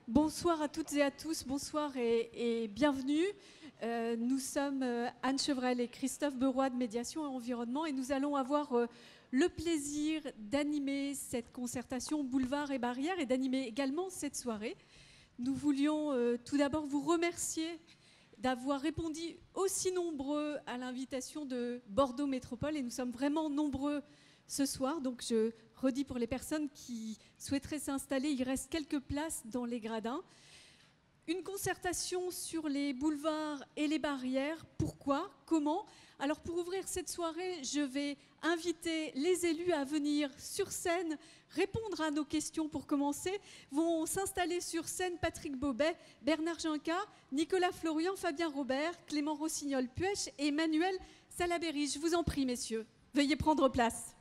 Bonsoir à toutes et à tous, bonsoir et bienvenue. Nous sommes Anne Chevrel et Christophe Beroy de Médiation et Environnement et nous allons avoir le plaisir d'animer cette concertation Boulevard et Barrières et d'animer également cette soirée. Nous voulions tout d'abord vous remercier d'avoir répondu aussi nombreux à l'invitation de Bordeaux Métropole et nous sommes vraiment nombreux ce soir, donc je redis pour les personnes qui souhaiteraient s'installer, il reste quelques places dans les gradins. Une concertation sur les boulevards et les barrières. Pourquoi ? Comment ? Alors pour ouvrir cette soirée, je vais inviter les élus à venir sur scène, répondre à nos questions pour commencer. Vont s'installer sur scène Patrick Bobet, Bernard Junca, Nicolas Florian, Fabien Robert, Clément Rossignol-Puech et Emmanuel Salaberry. Je vous en prie, messieurs, veuillez prendre place.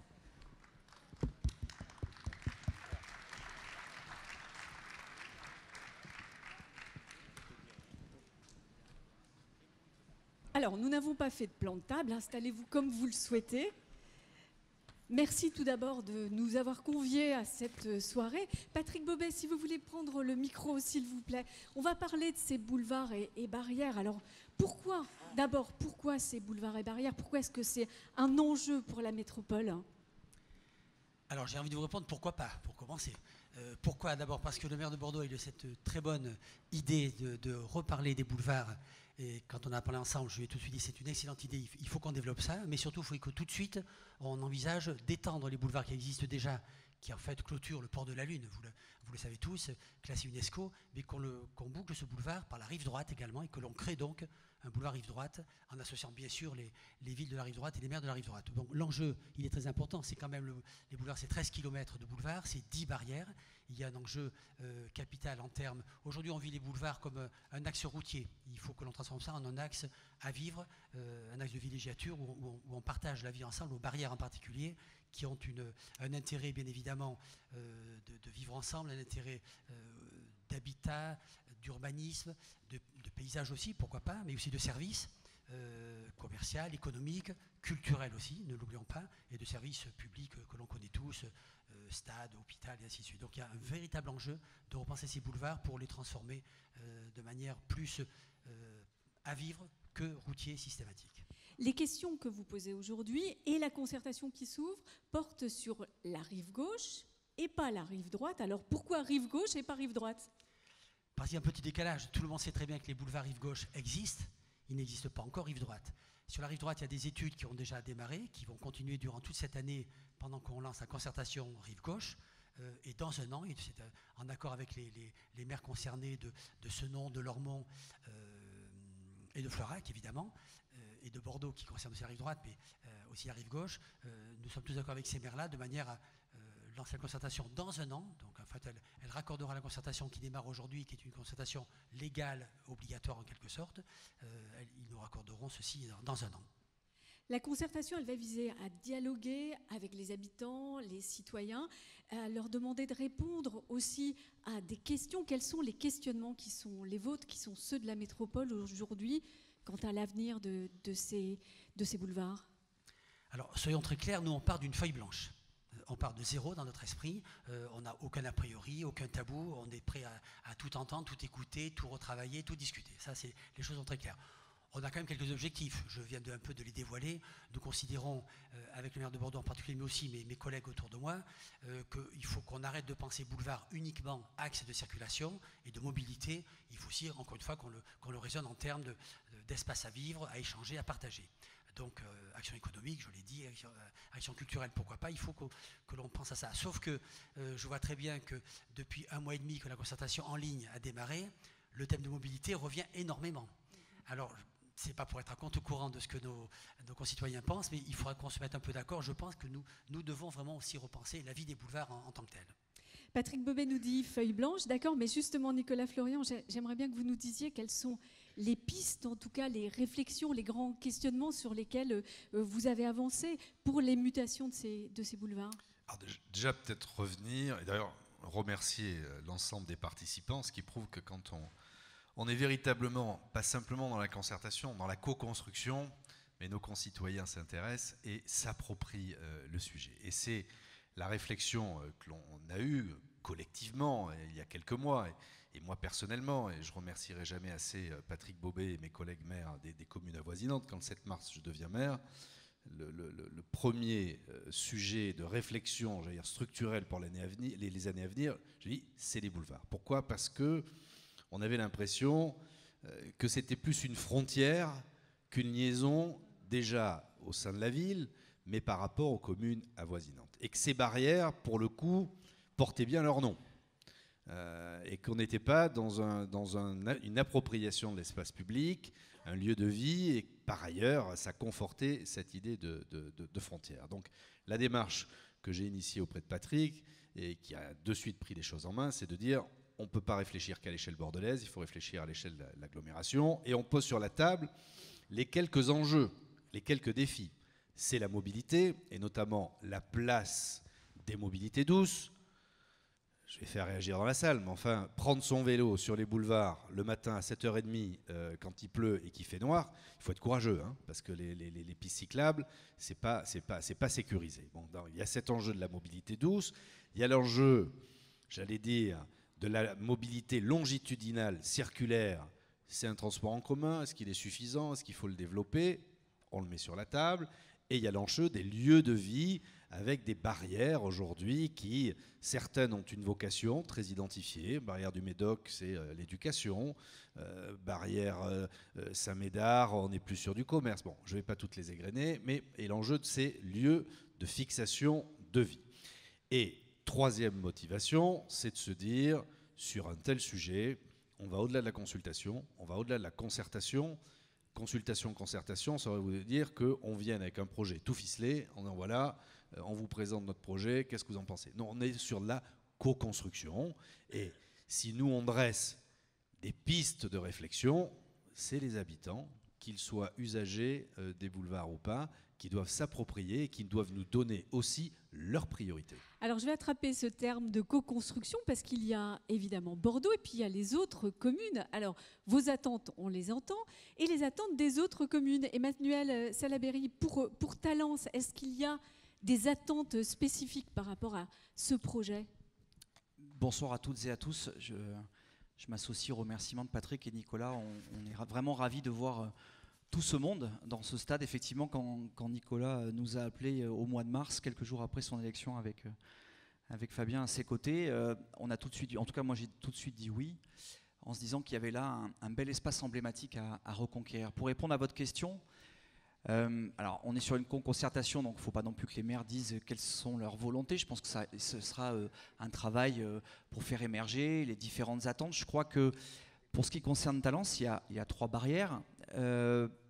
Alors, nous n'avons pas fait de plan de table, installez-vous comme vous le souhaitez. Merci tout d'abord de nous avoir conviés à cette soirée. Patrick Bobet, si vous voulez prendre le micro, s'il vous plaît. On va parler de ces boulevards et barrières. Alors, pourquoi ces boulevards et barrières ? Pourquoi est-ce que c'est un enjeu pour la métropole ? Alors, j'ai envie de vous répondre, pourquoi pas, pour commencer. Pourquoi ? D'abord parce que le maire de Bordeaux a eu cette très bonne idée de reparler des boulevards. Et quand on a parlé ensemble, je lui ai tout de suite dit c'est une excellente idée, il faut qu'on développe ça, mais surtout il faut que tout de suite on envisage d'étendre les boulevards qui existent déjà, qui en fait clôturent le port de la Lune, vous le savez tous, classé UNESCO, mais qu'on boucle ce boulevard par la rive droite également et que l'on crée donc un boulevard rive droite en associant bien sûr les villes de la rive droite et les maires de la rive droite. Donc l'enjeu, il est très important, c'est quand même les boulevards, c'est 13 km de boulevards, c'est 10 barrières. Il y a un enjeu capital en termes. Aujourd'hui, on vit les boulevards comme un axe routier. Il faut que l'on transforme ça en un axe à vivre, un axe de villégiature où on partage la vie ensemble, aux barrières en particulier, qui ont un intérêt, bien évidemment, de vivre ensemble, un intérêt d'habitat, d'urbanisme, de paysage aussi, pourquoi pas, mais aussi de services. Commercial, économique, culturel aussi, ne l'oublions pas, et de services publics que l'on connaît tous, stade, hôpital et ainsi de suite. Donc il y a un véritable enjeu de repenser ces boulevards pour les transformer de manière plus à vivre que routier systématique. Les questions que vous posez aujourd'hui et la concertation qui s'ouvre portent sur la rive gauche et pas la rive droite. Alors pourquoi rive gauche et pas rive droite ? Parce qu'il y a un petit décalage. Tout le monde sait très bien que les boulevards rive gauche existent. Il n'existe pas encore rive droite. Sur la rive droite, il y a des études qui ont déjà démarré, qui vont continuer durant toute cette année pendant qu'on lance la concertation rive gauche. Et dans un an, et c'est en accord avec les maires concernés de Senon, de Lormont et de Florac, évidemment, et de Bordeaux, qui concerne aussi la rive droite, mais aussi la rive gauche, nous sommes tous d'accord avec ces maires-là, de manière à lancer la concertation dans un an. Donc en fait, elle raccordera la concertation qui démarre aujourd'hui, qui est une concertation légale, obligatoire en quelque sorte. Ils nous raccorderont ceci dans un an. La concertation, elle va viser à dialoguer avec les habitants, les citoyens, à leur demander de répondre aussi à des questions. Quels sont les questionnements qui sont les vôtres, qui sont ceux de la métropole aujourd'hui, quant à l'avenir de ces boulevards ? Alors, soyons très clairs, nous on part d'une feuille blanche. On part de zéro dans notre esprit, on n'a aucun a priori, aucun tabou, on est prêt à tout entendre, tout écouter, tout retravailler, tout discuter. Ça, les choses sont très claires. On a quand même quelques objectifs, je viens un peu de les dévoiler. Nous considérons, avec le maire de Bordeaux en particulier, mais aussi mes collègues autour de moi, qu'il faut qu'on arrête de penser boulevard uniquement axe de circulation et de mobilité. Il faut aussi, encore une fois, qu'on le raisonne en termes d'espace à vivre, à échanger, à partager. Donc, action économique, je l'ai dit, action culturelle, pourquoi pas, il faut que l'on pense à ça. Sauf que je vois très bien que depuis 1 mois et demi que la concertation en ligne a démarré, le thème de mobilité revient énormément. Alors, ce n'est pas pour être à compte courant de ce que nos concitoyens pensent, mais il faudra qu'on se mette un peu d'accord. Je pense que nous devons vraiment aussi repenser la vie des boulevards en tant que telle. Patrick Bobet nous dit feuille blanche, d'accord, mais justement, Nicolas Florian, j'aimerais bien que vous nous disiez quelles sont les pistes, en tout cas les réflexions, les grands questionnements sur lesquels vous avez avancé pour les mutations de ces boulevards. Alors déjà, peut-être revenir, et d'ailleurs remercier l'ensemble des participants, ce qui prouve que quand on est véritablement, pas simplement dans la concertation, dans la co-construction, mais nos concitoyens s'intéressent et s'approprient le sujet. Et c'est la réflexion que l'on a eue collectivement il y a quelques mois et moi personnellement, et je remercierai jamais assez Patrick Bobet et mes collègues maires des communes avoisinantes, quand le 7 mars je deviens maire, le premier sujet de réflexion, j'allais dire structurelle pour l'année à venir, les années à venir, je dis, c'est les boulevards. Pourquoi ? Parce que on avait l'impression que c'était plus une frontière qu'une liaison déjà au sein de la ville, mais par rapport aux communes avoisinantes. Et que ces barrières, pour le coup, portaient bien leur nom. Et qu'on n'était pas dans une appropriation de l'espace public, un lieu de vie, et par ailleurs, ça confortait cette idée de frontière. Donc la démarche que j'ai initiée auprès de Patrick, et qui a de suite pris les choses en main, c'est de dire, on ne peut pas réfléchir qu'à l'échelle bordelaise, il faut réfléchir à l'échelle de l'agglomération, et on pose sur la table les quelques enjeux, les quelques défis. C'est la mobilité, et notamment la place des mobilités douces. Je vais faire réagir dans la salle, mais enfin, prendre son vélo sur les boulevards le matin à 7h30 quand il pleut et qu'il fait noir, il faut être courageux, hein, parce que les pistes cyclables, c'est pas sécurisé. Bon, il y a cet enjeu de la mobilité douce, il y a l'enjeu, j'allais dire, de la mobilité longitudinale, circulaire. C'est un transport en commun, est-ce qu'il est suffisant, est-ce qu'il faut le développer ? On le met sur la table. Et il y a l'enjeu des lieux de vie avec des barrières aujourd'hui qui, certaines ont une vocation très identifiée. Barrière du Médoc, c'est l'éducation. Barrière Saint-Médard, on est plus sur du commerce. Bon, je ne vais pas toutes les égrener, mais et l'enjeu de ces lieux de fixation de vie. Et troisième motivation, c'est de se dire, sur un tel sujet, on va au-delà de la consultation, on va au-delà de la concertation. Concertation, ça veut dire qu'on vienne avec un projet tout ficelé, en disant voilà, on vous présente notre projet, qu'est-ce que vous en pensez ? Non, on est sur de la co-construction, et si nous on dresse des pistes de réflexion, c'est les habitants, qu'ils soient usagers des boulevards ou pas, qui doivent s'approprier et qui doivent nous donner aussi leurs priorités. Alors je vais attraper ce terme de co-construction parce qu'il y a évidemment Bordeaux et puis il y a les autres communes. Alors vos attentes, on les entend, et les attentes des autres communes. Emmanuel Salaberry, pour Talence, est-ce qu'il y a des attentes spécifiques par rapport à ce projet ? Bonsoir à toutes et à tous. Je m'associe aux remerciements de Patrick et Nicolas. On est vraiment ravis de voir tout ce monde dans ce stade. Effectivement, quand Nicolas nous a appelés au mois de mars, quelques jours après son élection avec Fabien à ses côtés, on a tout de suite, en tout cas moi j'ai tout de suite dit oui, en se disant qu'il y avait là un bel espace emblématique à reconquérir. Pour répondre à votre question, alors on est sur une concertation, donc il ne faut pas non plus que les maires disent quelles sont leurs volontés. Je pense que ce sera un travail pour faire émerger les différentes attentes. Je crois que pour ce qui concerne Talence, il y a 3 barrières.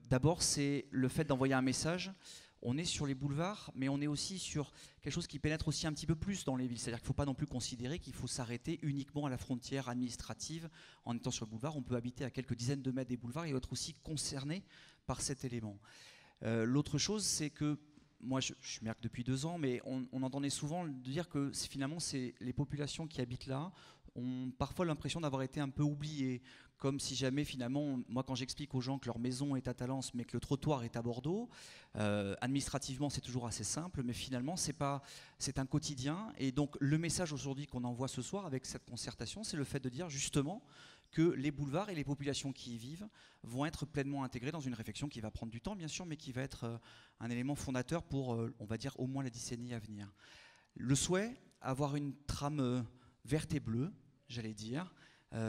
D'abord, c'est le fait d'envoyer un message. On est sur les boulevards, mais on est aussi sur quelque chose qui pénètre aussi un petit peu plus dans les villes. C'est-à-dire qu'il ne faut pas non plus considérer qu'il faut s'arrêter uniquement à la frontière administrative. En étant sur le boulevard, on peut habiter à quelques dizaines de mètres des boulevards et être aussi concerné par cet élément. L'autre chose, c'est que moi, je suis maire depuis 2 ans, mais on entendait souvent dire que finalement, c'est les populations qui habitent là ont parfois l'impression d'avoir été un peu oubliées, comme si jamais finalement, moi quand j'explique aux gens que leur maison est à Talence mais que le trottoir est à Bordeaux, administrativement c'est toujours assez simple, mais finalement c'est un quotidien. Et donc le message aujourd'hui qu'on envoie ce soir avec cette concertation, c'est le fait de dire justement que les boulevards et les populations qui y vivent vont être pleinement intégrés dans une réflexion qui va prendre du temps bien sûr, mais qui va être un élément fondateur pour, on va dire, au moins la décennie à venir. Le souhait, avoir une trame verte et bleue, j'allais dire,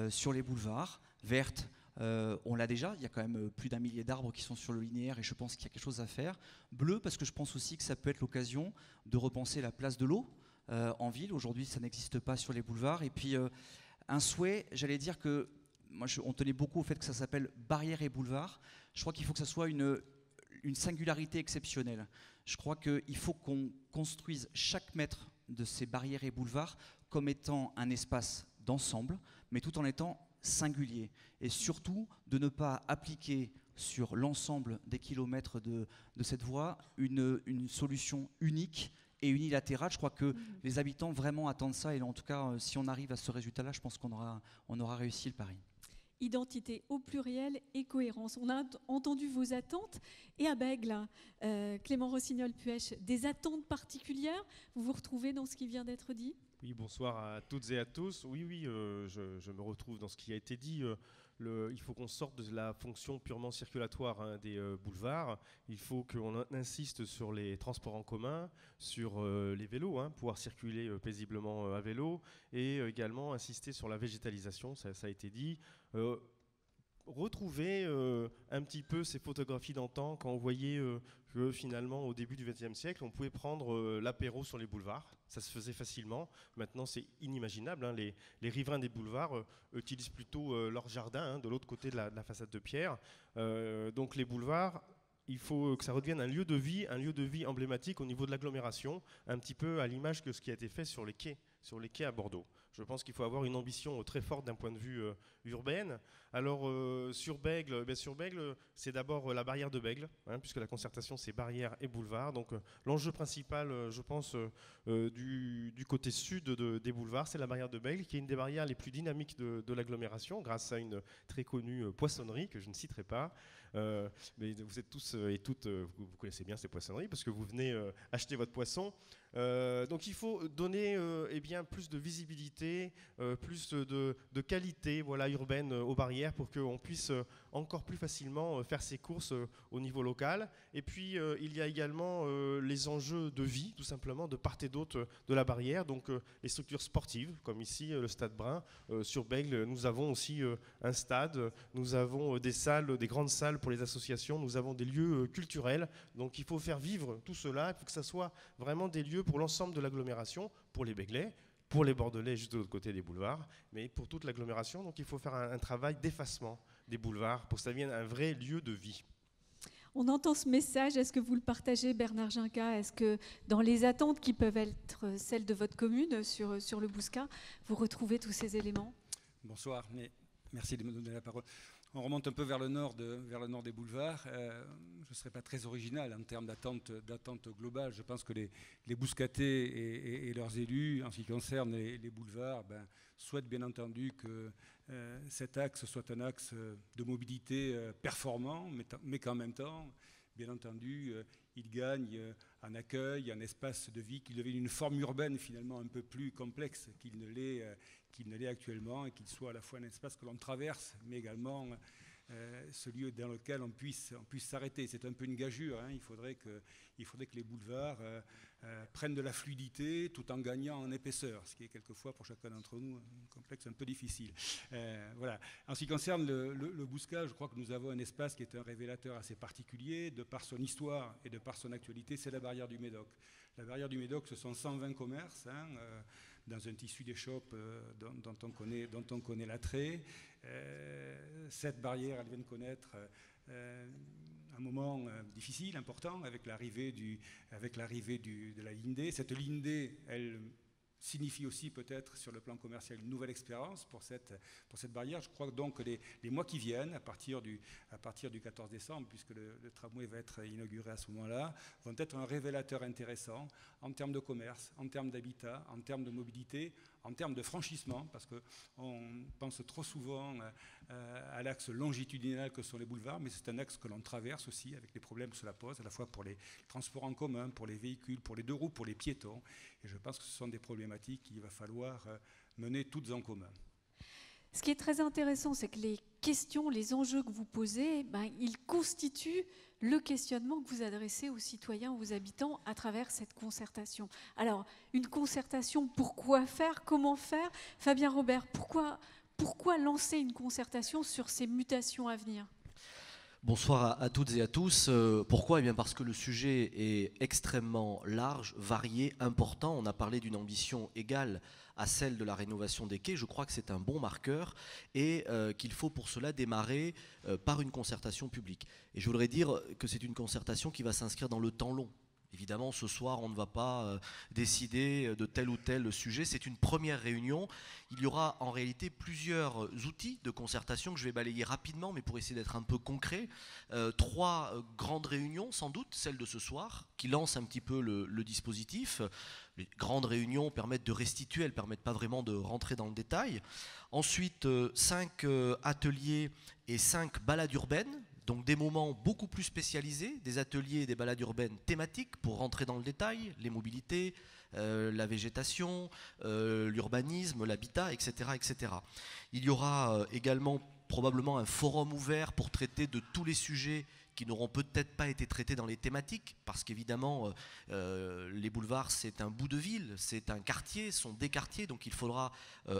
sur les boulevards. Verte, on l'a déjà, il y a quand même plus d'1 millier d'arbres qui sont sur le linéaire et je pense qu'il y a quelque chose à faire. Bleu, parce que je pense aussi que ça peut être l'occasion de repenser la place de l'eau en ville. Aujourd'hui, ça n'existe pas sur les boulevards. Et puis, un souhait, j'allais dire que, moi, on tenait beaucoup au fait que ça s'appelle barrière et boulevard. Je crois qu'il faut que ça soit une singularité exceptionnelle. Je crois qu'il faut qu'on construise chaque mètre de ces barrières et boulevards comme étant un espace d'ensemble, mais tout en étant singulier. Et surtout, de ne pas appliquer sur l'ensemble des kilomètres de cette voie une solution unique et unilatérale. Je crois que les habitants vraiment attendent ça. Et en tout cas, si on arrive à ce résultat-là, je pense qu'on aura réussi le pari. Identité au pluriel et cohérence. On a entendu vos attentes. Et à Bègles, Clément Rossignol-Puech, des attentes particulières, vous vous retrouvez dans ce qui vient d'être dit ? Oui, bonsoir à toutes et à tous. Oui, je me retrouve dans ce qui a été dit. Il faut qu'on sorte de la fonction purement circulatoire des boulevards. Il faut qu'on insiste sur les transports en commun, sur les vélos, pouvoir circuler paisiblement à vélo, et également insister sur la végétalisation, ça a été dit. Retrouver un petit peu ces photographies d'antan quand on voyait que finalement au début du XXe siècle on pouvait prendre l'apéro sur les boulevards, ça se faisait facilement. Maintenant c'est inimaginable, les riverains des boulevards utilisent plutôt leur jardin de l'autre côté de la façade de pierre. Donc les boulevards, il faut que ça redevienne un lieu de vie emblématique au niveau de l'agglomération, un petit peu à l'image que ce qui a été fait sur les quais à Bordeaux. Je pense qu'il faut avoir une ambition très forte d'un point de vue urbaine. Alors sur Bègle, c'est d'abord la barrière de Bègle, puisque la concertation c'est barrière et boulevard. Donc l'enjeu principal, je pense, du côté sud des boulevards, c'est la barrière de Bègle, qui est une des barrières les plus dynamiques de l'agglomération, grâce à une très connue poissonnerie que je ne citerai pas. Mais vous êtes tous et toutes, vous connaissez bien ces poissonneries, parce que vous venez acheter votre poisson. Donc il faut donner plus de visibilité, plus de qualité urbaine aux barrières pour qu'on puisse encore plus facilement faire ses courses au niveau local. Et puis il y a également les enjeux de vie, tout simplement, de part et d'autre de la barrière. Donc les structures sportives, comme ici le Stade Brun. Sur Bègle, nous avons aussi un stade, nous avons des salles, des grandes salles pour les associations, nous avons des lieux culturels. Donc il faut faire vivre tout cela, il faut que ça soit vraiment des lieux pour l'ensemble de l'agglomération, pour les Béglais, pour les Bordelais juste de l'autre côté des boulevards, mais pour toute l'agglomération. Donc il faut faire un travail d'effacement des boulevards pour que ça devienne un vrai lieu de vie. On entend ce message, est-ce que vous le partagez, Bernard Ginca? Est-ce que dans les attentes qui peuvent être celles de votre commune sur le Bouscat, vous retrouvez tous ces éléments? Bonsoir, merci de me donner la parole. On remonte un peu vers le nord des boulevards. Je ne serai pas très original en termes d'attente globale. Je pense que les Bouscatais et leurs élus, en ce qui concerne les boulevards, souhaitent bien entendu que cet axe soit un axe de mobilité performant, mais qu'en même temps, bien entendu, il gagne en accueil, en espace de vie, qu'il devienne une forme urbaine finalement un peu plus complexe qu'il ne l'est actuellement, et qu'il soit à la fois un espace que l'on traverse, mais également ce lieu dans lequel on puisse s'arrêter. C'est un peu une gageure. Il faudrait que les boulevards prennent de la fluidité tout en gagnant en épaisseur, ce qui est quelquefois pour chacun d'entre nous un complexe un peu difficile. Voilà. En ce qui concerne le Bouscat, je crois que nous avons un espace qui est un révélateur assez particulier, de par son histoire et de par son actualité, c'est la barrière du Médoc. La barrière du Médoc, ce sont 120 commerces, dans un tissu d'échoppes dont on connaît l'attrait. Cette barrière, elle vient de connaître un moment difficile, important, avec l'arrivée de la ligne D. Cette ligne D, elle signifie aussi peut-être sur le plan commercial une nouvelle expérience pour cette barrière. Je crois donc que les mois qui viennent, à partir du 14 décembre, puisque le tramway va être inauguré à ce moment-là, vont être un révélateur intéressant en termes de commerce, en termes d'habitat, en termes de mobilité, en termes de franchissement, parce qu'on pense trop souvent à l'axe longitudinal que sont les boulevards, mais c'est un axe que l'on traverse aussi avec les problèmes que cela pose, à la fois pour les transports en commun, pour les véhicules, pour les deux roues, pour les piétons. Et je pense que ce sont des problématiques qu'il va falloir mener toutes en commun. Ce qui est très intéressant, c'est que les questions, les enjeux que vous posez, ils constituent le questionnement que vous adressez aux citoyens, aux habitants, à travers cette concertation. Alors, une concertation, pourquoi faire? Comment faire? Fabien Robert, pourquoi lancer une concertation sur ces mutations à venir? Bonsoir à toutes et à tous. Pourquoi? Eh bien parce que le sujet est extrêmement large, varié, important. On a parlé d'une ambition égale à celle de la rénovation des quais. Je crois que c'est un bon marqueur et qu'il faut pour cela démarrer par une concertation publique. Et je voudrais dire que c'est une concertation qui va s'inscrire dans le temps long. Évidemment, ce soir, on ne va pas décider de tel ou tel sujet. C'est une première réunion. Il y aura en réalité plusieurs outils de concertation que je vais balayer rapidement, mais pour essayer d'être un peu concret. 3 grandes réunions, sans doute, celle de ce soir, qui lance un petit peu le dispositif. Les grandes réunions permettent de restituer, elles ne permettent pas vraiment de rentrer dans le détail. Ensuite, 5 ateliers et 5 balades urbaines, Donc des moments beaucoup plus spécialisés, des ateliers et des balades urbaines thématiques pour rentrer dans le détail, les mobilités, la végétation, l'urbanisme, l'habitat, etc., etc. Il y aura également probablement un forum ouvert pour traiter de tous les sujets qui n'auront peut-être pas été traités dans les thématiques, parce qu'évidemment, les boulevards, c'est un bout de ville, c'est un quartier, ce sont des quartiers, donc il faudra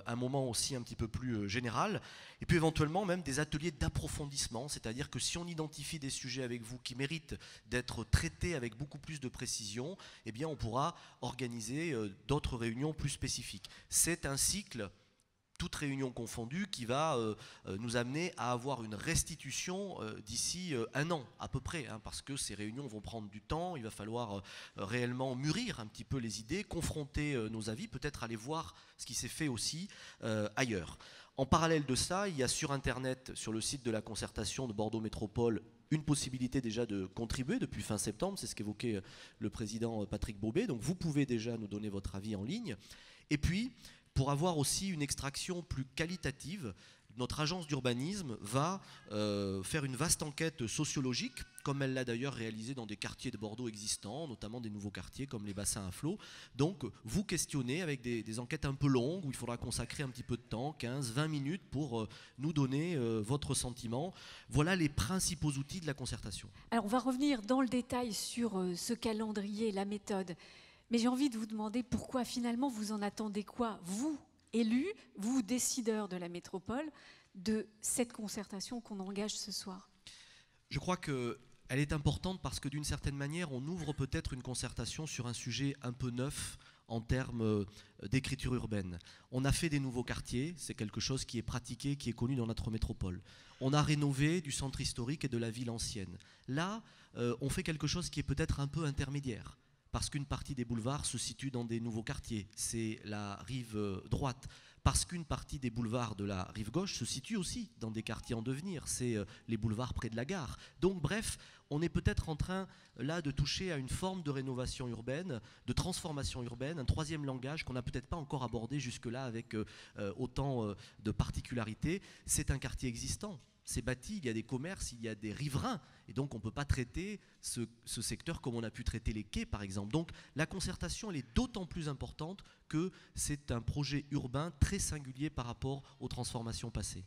un moment aussi un petit peu plus général. Et puis éventuellement même des ateliers d'approfondissement, c'est-à-dire que si on identifie des sujets avec vous qui méritent d'être traités avec beaucoup plus de précision, eh bien on pourra organiser d'autres réunions plus spécifiques. C'est un cycle, toute réunion confondue, qui va nous amener à avoir une restitution d'ici un an à peu près, hein, parce que ces réunions vont prendre du temps, il va falloir réellement mûrir un petit peu les idées, confronter nos avis, peut-être aller voir ce qui s'est fait aussi ailleurs. En parallèle de ça, il y a sur Internet, sur le site de la concertation de Bordeaux Métropole, une possibilité déjà de contribuer depuis fin septembre, c'est ce qu'évoquait le président Patrick Bobet, donc vous pouvez déjà nous donner votre avis en ligne. Et puis, pour avoir aussi une extraction plus qualitative, notre agence d'urbanisme va faire une vaste enquête sociologique, comme elle l'a d'ailleurs réalisée dans des quartiers de Bordeaux existants, notamment des nouveaux quartiers comme les bassins à flot. Donc vous questionnez avec des enquêtes un peu longues, où il faudra consacrer un petit peu de temps, 15-20 minutes, pour nous donner votre sentiment. Voilà les principaux outils de la concertation. Alors on va revenir dans le détail sur ce calendrier, la méthode. Mais j'ai envie de vous demander pourquoi finalement vous en attendez quoi, vous, élus, vous, décideurs de la métropole, de cette concertation qu'on engage ce soir? Je crois qu'elle est importante parce que d'une certaine manière, on ouvre peut-être une concertation sur un sujet un peu neuf en termes d'écriture urbaine. On a fait des nouveaux quartiers, c'est quelque chose qui est pratiqué, qui est connu dans notre métropole. On a rénové du centre historique et de la ville ancienne. Là, on fait quelque chose qui est peut-être un peu intermédiaire, parce qu'une partie des boulevards se situe dans des nouveaux quartiers, c'est la rive droite, parce qu'une partie des boulevards de la rive gauche se situe aussi dans des quartiers en devenir, c'est les boulevards près de la gare. Donc bref, on est peut-être en train là de toucher à une forme de rénovation urbaine, de transformation urbaine, un troisième langage qu'on n'a peut-être pas encore abordé jusque-là avec autant de particularités. C'est un quartier existant. C'est bâti, il y a des commerces, il y a des riverains, et donc on ne peut pas traiter ce secteur comme on a pu traiter les quais, par exemple. Donc la concertation, elle est d'autant plus importante que c'est un projet urbain très singulier par rapport aux transformations passées.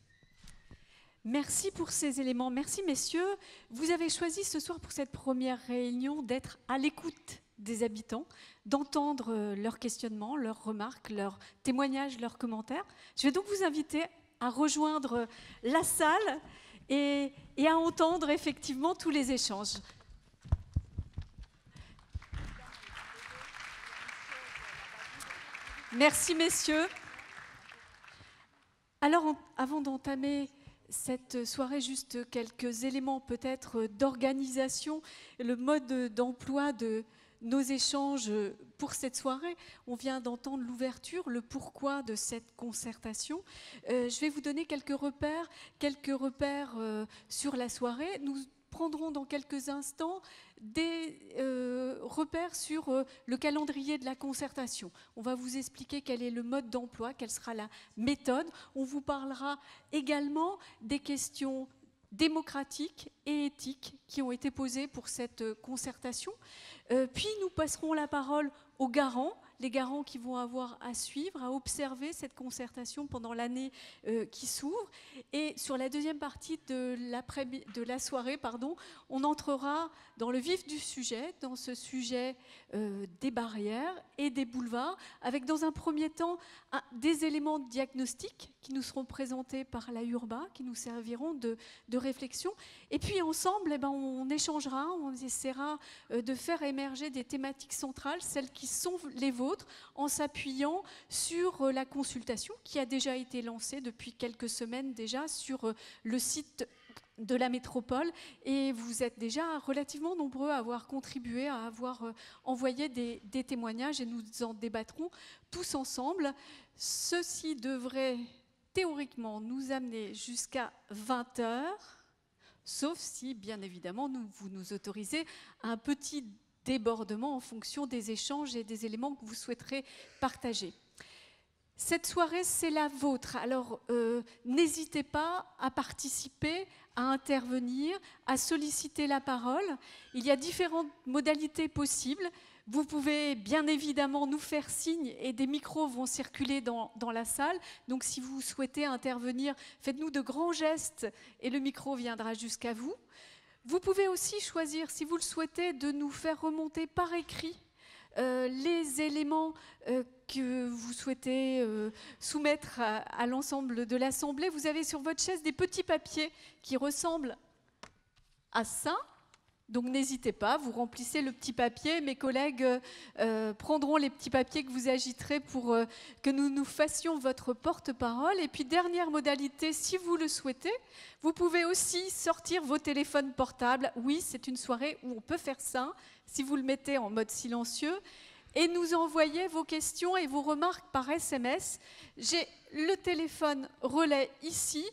Merci pour ces éléments. Merci, messieurs. Vous avez choisi ce soir pour cette première réunion d'être à l'écoute des habitants, d'entendre leurs questionnements, leurs remarques, leurs témoignages, leurs commentaires. Je vais donc vous inviter à rejoindre la salle et à entendre effectivement tous les échanges. Merci, messieurs. Alors, avant d'entamer cette soirée, juste quelques éléments peut-être d'organisation, le mode d'emploi de nos échanges pour cette soirée. On vient d'entendre l'ouverture, le pourquoi de cette concertation. Je vais vous donner quelques repères sur la soirée. Nous prendrons dans quelques instants des repères sur le calendrier de la concertation. On va vous expliquer quel est le mode d'emploi, quelle sera la méthode. On vous parlera également des questions démocratiques et éthiques qui ont été posées pour cette concertation. Puis nous passerons la parole aux garants, les garants qui vont avoir à suivre, à observer cette concertation pendant l'année qui s'ouvre. Et sur la deuxième partie de la soirée, on entrera dans le vif du sujet, dans ce sujet des barrières et des boulevards, avec dans un premier temps des éléments de diagnostic qui nous seront présentés par la Urba, qui nous serviront de réflexion. Et puis ensemble, on échangera, on essaiera de faire émerger des thématiques centrales, celles qui sont les vôtres, en s'appuyant sur la consultation qui a déjà été lancée depuis quelques semaines déjà sur le site de la métropole, et vous êtes déjà relativement nombreux à avoir contribué, à avoir envoyé des témoignages, et nous en débattrons tous ensemble. Ceci devrait théoriquement nous amener jusqu'à 20h, sauf si, bien évidemment, vous nous autorisez à un petit débordement en fonction des échanges et des éléments que vous souhaiterez partager. Cette soirée, c'est la vôtre. Alors, n'hésitez pas à participer, à intervenir, à solliciter la parole. Il y a différentes modalités possibles. Vous pouvez bien évidemment nous faire signe et des micros vont circuler dans la salle. Donc si vous souhaitez intervenir, faites-nous de grands gestes et le micro viendra jusqu'à vous. Vous pouvez aussi choisir, si vous le souhaitez, de nous faire remonter par écrit les éléments que vous souhaitez soumettre à l'ensemble de l'Assemblée. Vous avez sur votre chaise des petits papiers qui ressemblent à ça. Donc n'hésitez pas, vous remplissez le petit papier. Mes collègues prendront les petits papiers que vous agiterez pour que nous fassions votre porte-parole. Et puis dernière modalité, si vous le souhaitez, vous pouvez aussi sortir vos téléphones portables. Oui, c'est une soirée où on peut faire ça, si vous le mettez en mode silencieux. Et nous envoyer vos questions et vos remarques par SMS. J'ai le téléphone relais ici.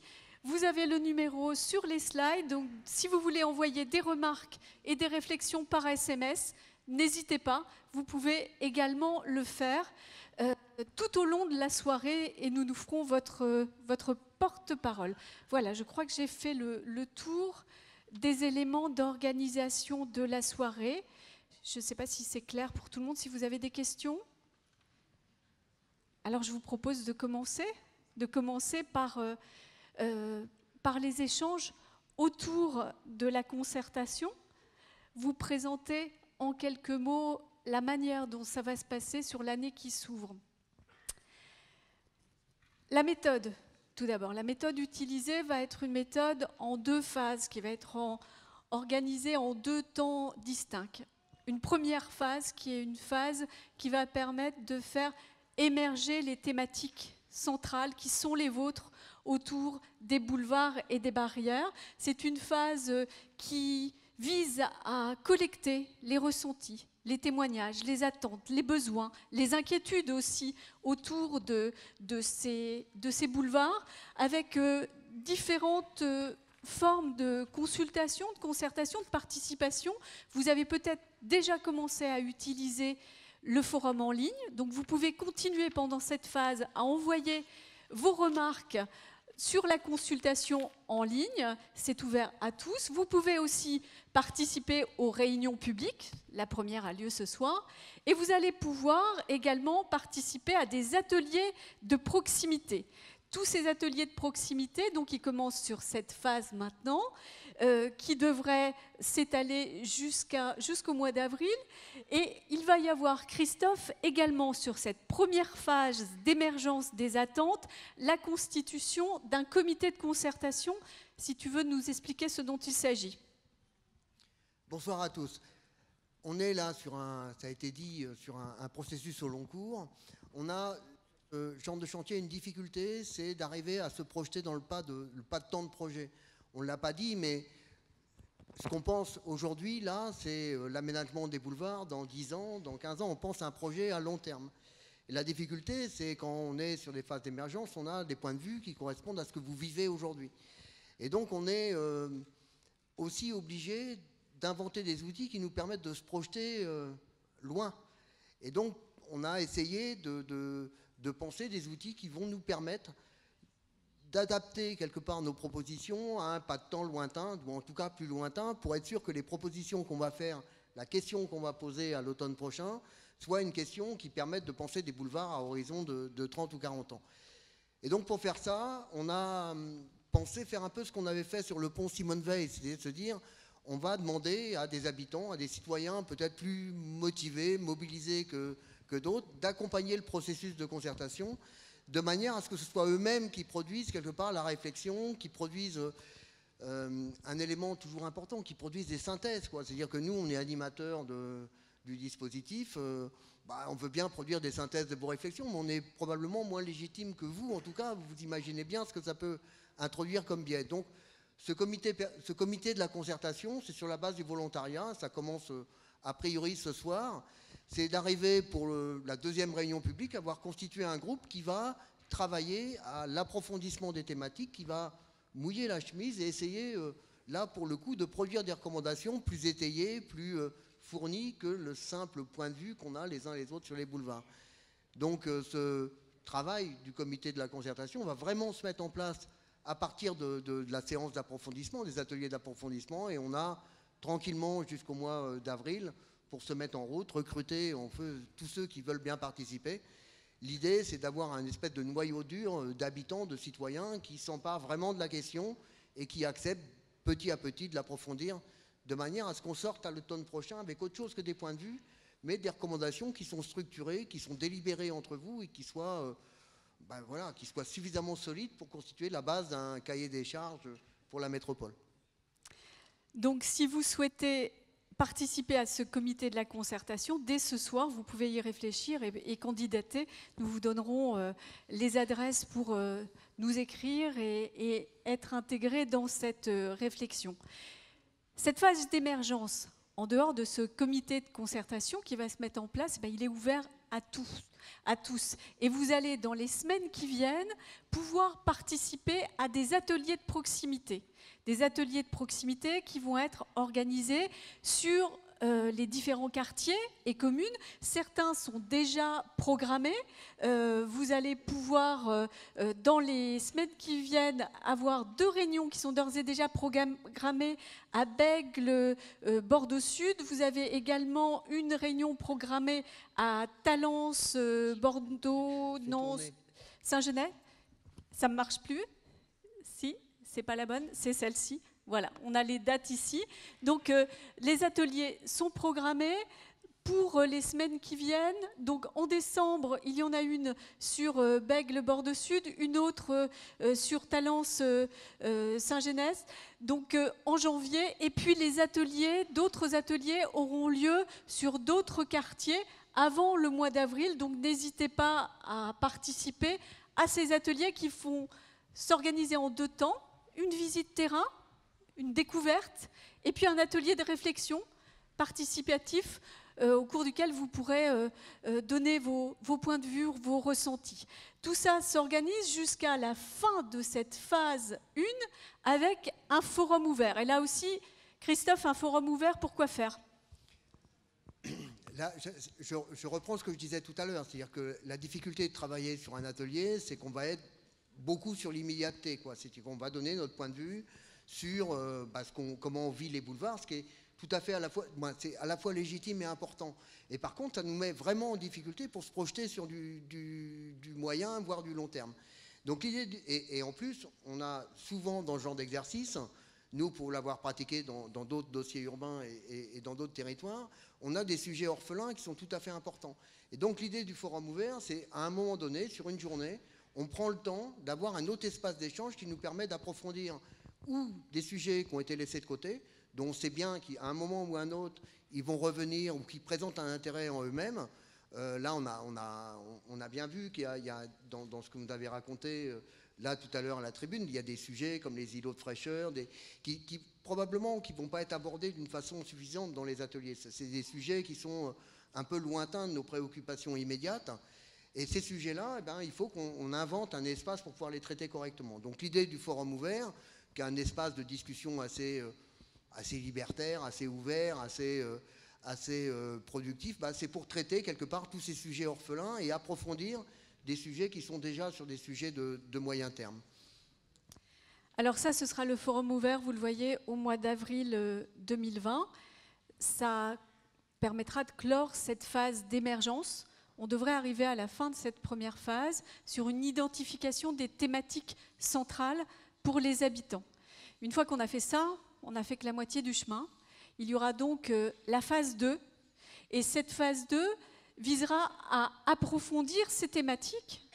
Vous avez le numéro sur les slides, donc si vous voulez envoyer des remarques et des réflexions par SMS, n'hésitez pas, vous pouvez également le faire tout au long de la soirée et nous ferons votre porte-parole. Voilà, je crois que j'ai fait le tour des éléments d'organisation de la soirée. Je ne sais pas si c'est clair pour tout le monde, si vous avez des questions. Alors je vous propose de commencer par les échanges autour de la concertation. Vous présentez en quelques mots la manière dont ça va se passer sur l'année qui s'ouvre. La méthode, tout d'abord. La méthode utilisée va être une méthode en 2 phases, qui va être organisée en 2 temps distincts. Une première phase qui est une phase qui va permettre de faire émerger les thématiques centrales qui sont les vôtres autour des boulevards et des barrières. C'est une phase qui vise à collecter les ressentis, les témoignages, les attentes, les besoins, les inquiétudes aussi autour de ces boulevards, avec différentes formes de consultation, de concertation, de participation. Vous avez peut-être déjà commencé à utiliser le forum en ligne, donc vous pouvez continuer pendant cette phase à envoyer vos remarques sur la consultation en ligne, c'est ouvert à tous. Vous pouvez aussi participer aux réunions publiques, la première a lieu ce soir, et vous allez pouvoir également participer à des ateliers de proximité. Tous ces ateliers de proximité, donc, ils commencent sur cette phase maintenant, qui devrait s'étaler jusqu'au mois d'avril. Et il va y avoir, Christophe, également sur cette première phase d'émergence des attentes, la constitution d'un comité de concertation. Si tu veux nous expliquer ce dont il s'agit. Bonsoir à tous. On est là sur ça a été dit, sur un processus au long cours. On a genre de chantier, une difficulté, c'est d'arriver à se projeter dans le pas de temps de projet. On ne l'a pas dit, mais ce qu'on pense aujourd'hui, là, c'est l'aménagement des boulevards dans 10 ans, dans 15 ans, on pense à un projet à long terme. Et la difficulté, c'est quand on est sur des phases d'émergence, on a des points de vue qui correspondent à ce que vous vivez aujourd'hui. Et donc, on est aussi obligé d'inventer des outils qui nous permettent de se projeter loin. Et donc, on a essayé de penser des outils qui vont nous permettre d'adapter quelque part nos propositions à un pas de temps lointain, ou en tout cas plus lointain, pour être sûr que les propositions qu'on va faire, la question qu'on va poser à l'automne prochain, soit une question qui permette de penser des boulevards à horizon de 30 ou 40 ans. Et donc pour faire ça, on a pensé faire un peu ce qu'on avait fait sur le pont Simone Veil, c'est-à-dire de se dire, on va demander à des habitants, à des citoyens peut-être plus motivés, mobilisés que d'autres, d'accompagner le processus de concertation de manière à ce que ce soit eux-mêmes qui produisent quelque part la réflexion, qui produisent un élément toujours important, qui produisent des synthèses, quoi. C'est-à-dire que nous, on est animateurs du dispositif, on veut bien produire des synthèses de vos réflexions, mais on est probablement moins légitime que vous. En tout cas, vous imaginez bien ce que ça peut introduire comme biais. Donc, ce comité de la concertation, c'est sur la base du volontariat, ça commence a priori ce soir. C'est d'arriver pour la deuxième réunion publique à avoir constitué un groupe qui va travailler à l'approfondissement des thématiques, qui va mouiller la chemise et essayer, là pour le coup, de produire des recommandations plus étayées, plus fournies que le simple point de vue qu'on a les uns les autres sur les boulevards. Donc ce travail du comité de la concertation va vraiment se mettre en place à partir de la séance d'approfondissement, des ateliers d'approfondissement, et on a tranquillement jusqu'au mois d'avril pour se mettre en route, recruter tous ceux qui veulent bien participer. L'idée, c'est d'avoir un espèce de noyau dur d'habitants, de citoyens qui s'emparent vraiment de la question et qui acceptent petit à petit de l'approfondir de manière à ce qu'on sorte à l'automne prochain avec autre chose que des points de vue, mais des recommandations qui sont structurées, qui sont délibérées entre vous et qui soient suffisamment solides pour constituer la base d'un cahier des charges pour la métropole. Donc, si vous souhaitez participer à ce comité de la concertation, dès ce soir, vous pouvez y réfléchir et candidater. Nous vous donnerons les adresses pour nous écrire et être intégrés dans cette réflexion. Cette phase d'émergence, en dehors de ce comité de concertation qui va se mettre en place, il est ouvert à tous. Et vous allez, dans les semaines qui viennent, pouvoir participer à des ateliers de proximité. Des ateliers de proximité qui vont être organisés sur les différents quartiers et communes. Certains sont déjà programmés. Vous allez pouvoir, dans les semaines qui viennent, avoir 2 réunions qui sont d'ores et déjà programmées à Bègles, Bordeaux Sud. Vous avez également une réunion programmée à Talence, Bordeaux, Nantes, Saint-Genès. Ça ne marche plus? Si, c'est pas la bonne, c'est celle-ci. Voilà, on a les dates ici. Donc, les ateliers sont programmés pour les semaines qui viennent. Donc, en décembre, il y en a une sur Bègles, Bordeaux Sud, une autre sur Talence, Saint-Genès. Donc, en janvier. Et puis, d'autres ateliers auront lieu sur d'autres quartiers avant le mois d'avril. Donc, n'hésitez pas à participer à ces ateliers qui vont s'organiser en 2 temps. Une visite terrain, une découverte, et puis un atelier de réflexion participatif au cours duquel vous pourrez donner vos points de vue, vos ressentis. Tout ça s'organise jusqu'à la fin de cette phase 1 avec un forum ouvert. Et là aussi, Christophe, un forum ouvert, pourquoi faire? Là, je reprends ce que je disais tout à l'heure, c'est-à-dire que la difficulté de travailler sur un atelier, c'est qu'on va être beaucoup sur l'immédiateté, c'est-à-dire qu'on va donner notre point de vue sur comment on vit les boulevards, ce qui est tout à fait c'est à la fois légitime et important. Et par contre, ça nous met vraiment en difficulté pour se projeter sur du moyen, voire du long terme. Donc l'idée, et en plus, on a souvent dans ce genre d'exercice, nous pour l'avoir pratiqué dans d'autres dossiers urbains et dans d'autres territoires, on a des sujets orphelins qui sont tout à fait importants. Et donc l'idée du forum ouvert, c'est à un moment donné, sur une journée, on prend le temps d'avoir un autre espace d'échange qui nous permet d'approfondir ou des sujets qui ont été laissés de côté, dont on sait bien qu'à un moment ou à un autre, ils vont revenir ou qui présentent un intérêt en eux-mêmes. Là, on a bien vu qu'il y a dans ce que vous avez raconté, là tout à l'heure à la tribune, il y a des sujets comme les îlots de fraîcheur, qui probablement qui ne vont pas être abordés d'une façon suffisante dans les ateliers. C'est des sujets qui sont un peu lointains de nos préoccupations immédiates. Et ces sujets-là, il faut qu'on invente un espace pour pouvoir les traiter correctement. Donc l'idée du forum ouvert, qui est un espace de discussion assez libertaire, assez ouvert, assez productif, c'est pour traiter quelque part tous ces sujets orphelins et approfondir des sujets qui sont déjà sur des sujets de moyen terme. Alors ça, ce sera le forum ouvert, vous le voyez, au mois d'avril 2020. Ça permettra de clore cette phase d'émergence. On devrait arriver à la fin de cette première phase sur une identification des thématiques centrales pour les habitants. Une fois qu'on a fait ça, on n'a fait que la moitié du chemin. Il y aura donc la phase 2. Et cette phase 2 visera à approfondir ces thématiques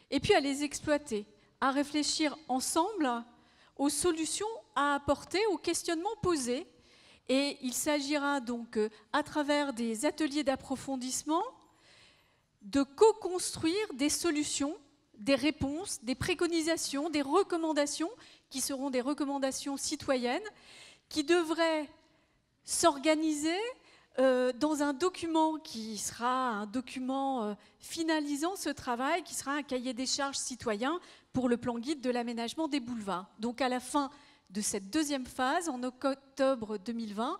et puis à les exploiter, à réfléchir ensemble aux solutions à apporter, aux questionnements posés. Et il s'agira donc, à travers des ateliers d'approfondissement, de co-construire des solutions, des réponses, des préconisations, des recommandations qui seront des recommandations citoyennes qui devraient s'organiser dans un document qui sera un document finalisant ce travail, qui sera un cahier des charges citoyen pour le plan guide de l'aménagement des boulevards. Donc à la fin de cette deuxième phase, en octobre 2020,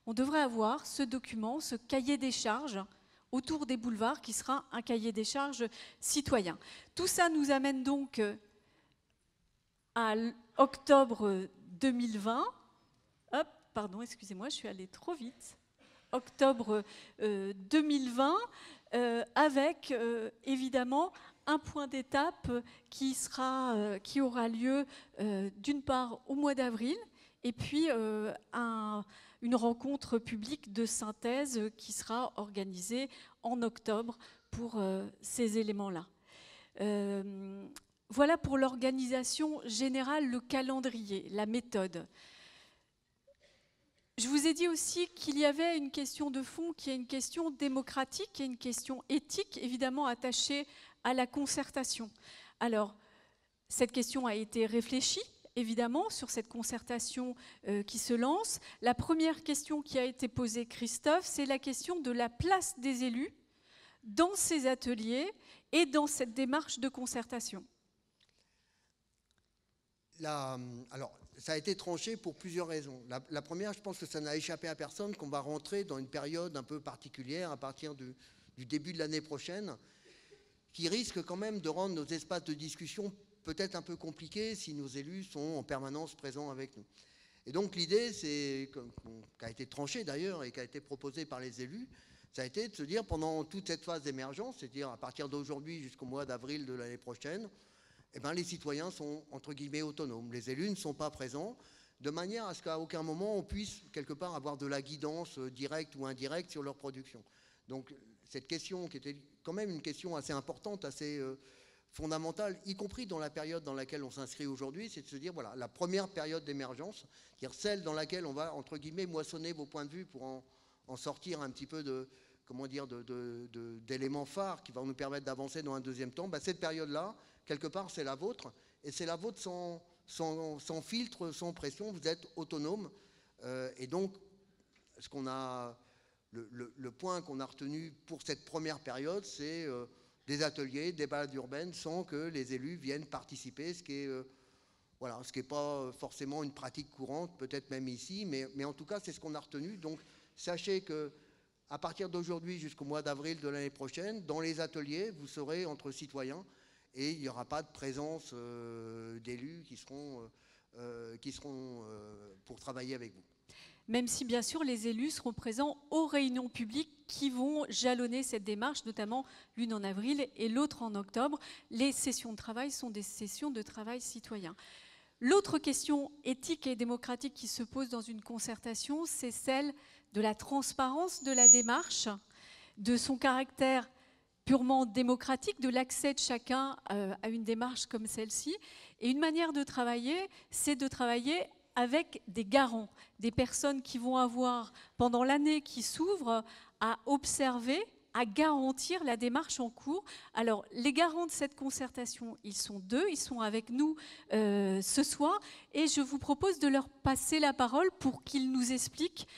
on devrait avoir ce document, ce cahier des charges autour des boulevards qui sera un cahier des charges citoyen. Tout ça nous amène donc à octobre 2020. Hop, pardon, excusez-moi, je suis allée trop vite. Octobre 2020, avec évidemment un point d'étape qui aura lieu d'une part au mois d'avril, et puis une rencontre publique de synthèse qui sera organisée en octobre pour ces éléments-là. Voilà pour l'organisation générale, le calendrier, la méthode. Je vous ai dit aussi qu'il y avait une question de fond, qui est une question démocratique et une question éthique, évidemment attachée à la concertation. Alors, cette question a été réfléchie, évidemment, sur cette concertation qui se lance. La première question qui a été posée, Christophe, c'est la question de la place des élus dans ces ateliers et dans cette démarche de concertation. Alors, ça a été tranché pour plusieurs raisons. La première, je pense que ça n'a échappé à personne, qu'on va rentrer dans une période un peu particulière à partir du début de l'année prochaine, qui risque quand même de rendre nos espaces de discussion peut-être un peu compliqués si nos élus sont en permanence présents avec nous. Et donc l'idée, qui a été tranchée d'ailleurs et qui a été proposée par les élus, ça a été de se dire pendant toute cette phase d'émergence, c'est-à-dire à partir d'aujourd'hui jusqu'au mois d'avril de l'année prochaine, eh bien, les citoyens sont, entre guillemets, autonomes. Les élus ne sont pas présents, de manière à ce qu'à aucun moment on puisse, quelque part, avoir de la guidance directe ou indirecte sur leur production. Donc, cette question, qui était quand même une question assez importante, assez fondamentale, y compris dans la période dans laquelle on s'inscrit aujourd'hui, c'est de se dire, voilà, la première période d'émergence, c'est-à-dire celle dans laquelle on va, entre guillemets, moissonner vos points de vue pour en sortir un petit peu d'éléments phares qui vont nous permettre d'avancer dans un deuxième temps, bah, cette période-là, quelque part, c'est la vôtre, et c'est la vôtre sans filtre, sans pression, vous êtes autonome. Et donc, le point qu'on a retenu pour cette première période, c'est des ateliers, des balades urbaines, sans que les élus viennent participer, ce qui n'est pas forcément une pratique courante, peut-être même ici, mais en tout cas, c'est ce qu'on a retenu. Donc, sachez que à partir d'aujourd'hui jusqu'au mois d'avril de l'année prochaine, dans les ateliers, vous serez entre citoyens, et il n'y aura pas de présence d'élus qui seront pour travailler avec vous. Même si, bien sûr, les élus seront présents aux réunions publiques qui vont jalonner cette démarche, notamment l'une en avril et l'autre en octobre. Les sessions de travail sont des sessions de travail citoyen. L'autre question éthique et démocratique qui se pose dans une concertation, c'est celle de la transparence de la démarche, de son caractère purement démocratique, de l'accès de chacun à une démarche comme celle-ci. Et une manière de travailler, c'est de travailler avec des garants, des personnes qui vont avoir, pendant l'année qui s'ouvre, à observer, à garantir la démarche en cours. Alors, les garants de cette concertation, ils sont deux, ils sont avec nous ce soir, et je vous propose de leur passer la parole pour qu'ils nous expliquent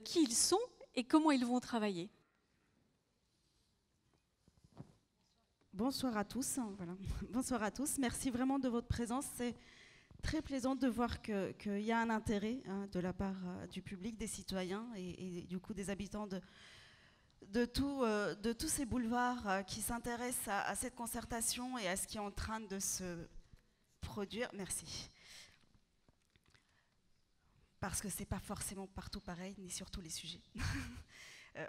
qui ils sont et comment ils vont travailler. Bonsoir à tous. Voilà. Bonsoir à tous. Merci vraiment de votre présence. C'est très plaisant de voir qu'il y a un intérêt de la part du public, des citoyens et du coup des habitants de tous ces boulevards qui s'intéressent à cette concertation et à ce qui est en train de se produire. Merci. Parce que ce n'est pas forcément partout pareil, ni sur tous les sujets.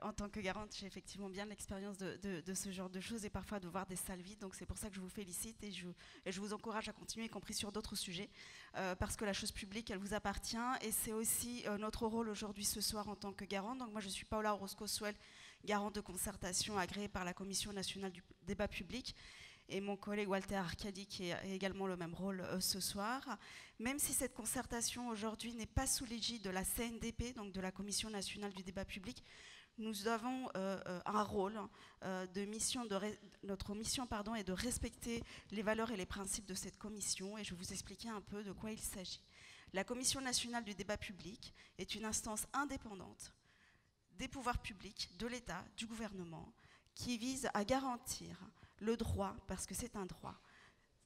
En tant que garante, j'ai effectivement bien l'expérience de ce genre de choses et parfois de voir des salles vides. Donc c'est pour ça que je vous félicite et je vous encourage à continuer, y compris sur d'autres sujets, parce que la chose publique, elle vous appartient. Et c'est aussi notre rôle aujourd'hui, ce soir, en tant que garante. Donc moi, je suis Paola Orozco-Suel, garante de concertation agréée par la Commission nationale du débat public. Et mon collègue Walter Arcadi, qui a également le même rôle ce soir. Même si cette concertation aujourd'hui n'est pas sous l'égide de la CNDP, donc de la Commission nationale du débat public, nous avons un rôle de mission, notre mission est de respecter les valeurs et les principes de cette commission, et je vais vous expliquer un peu de quoi il s'agit. La Commission nationale du débat public est une instance indépendante des pouvoirs publics, de l'État, du gouvernement, qui vise à garantir le droit, parce que c'est un droit,